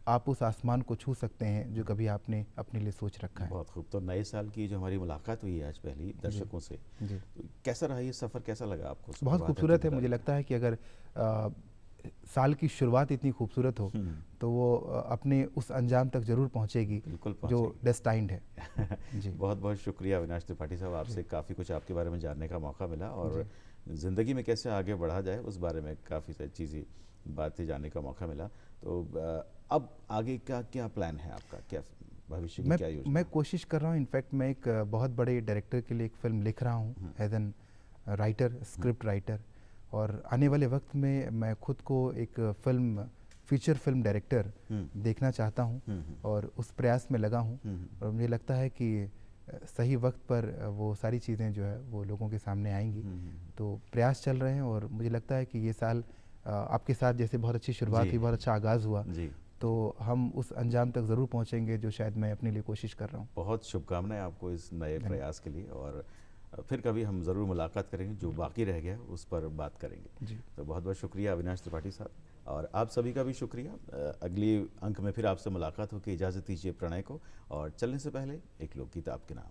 आप उस आसमान को छू सकते हैं जो कभी आपने अपने लिए सोच रखा है। बहुत खूब। तो नए साल की जो हमारी मुलाकात हुई है आज पहली दर्शकों से, तो कैसा रहा ये सफ़र, कैसा लगा आपको? बहुत खूबसूरत है। मुझे लगता है कि अगर साल की शुरुआत इतनी खूबसूरत हो तो वो अपने उस अंजाम तक जरूर पहुंचेगी, जो डेस्टाइंड है। जी। बहुत बहुत शुक्रिया अविनाश त्रिपाठी साहब, आपसे काफ़ी कुछ आपके बारे में जानने का मौका मिला, और ज़िंदगी में कैसे आगे बढ़ा जाए उस बारे में काफ़ी सारी चीज़ें बातें जानने का मौका मिला। तो अब आगे का क्या प्लान है आपका, क्या भविष्य की क्या योजना? मैं कोशिश कर रहा हूँ, इनफैक्ट मैं एक बहुत बड़े डायरेक्टर के लिए एक फिल्म लिख रहा हूँ as an writer, script writer, और आने वाले वक्त में मैं खुद को एक फीचर फिल्म डायरेक्टर देखना चाहता हूँ, और उस प्रयास में लगा हूँ। और मुझे लगता है कि सही वक्त पर वो सारी चीज़ें जो है वो लोगों के सामने आएंगी। तो प्रयास चल रहे हैं, और मुझे लगता है कि ये साल आपके साथ जैसे बहुत अच्छी शुरुआत हुई, बहुत अच्छा आगाज़ हुआ, तो हम उस अंजाम तक ज़रूर पहुँचेंगे जो शायद मैं अपने लिए कोशिश कर रहा हूँ। बहुत शुभकामनाएं आपको इस नए प्रयास के लिए, और फिर कभी हम ज़रूर मुलाकात करेंगे, जो बाकी रह गया उस पर बात करेंगे जी। तो बहुत बहुत शुक्रिया अविनाश त्रिपाठी साहब, और आप सभी का भी शुक्रिया। अगली अंक में फिर आपसे मुलाकात होकर इजाज़त दीजिए प्रणय को, और चलने से पहले एक लोकगीत आपके नाम।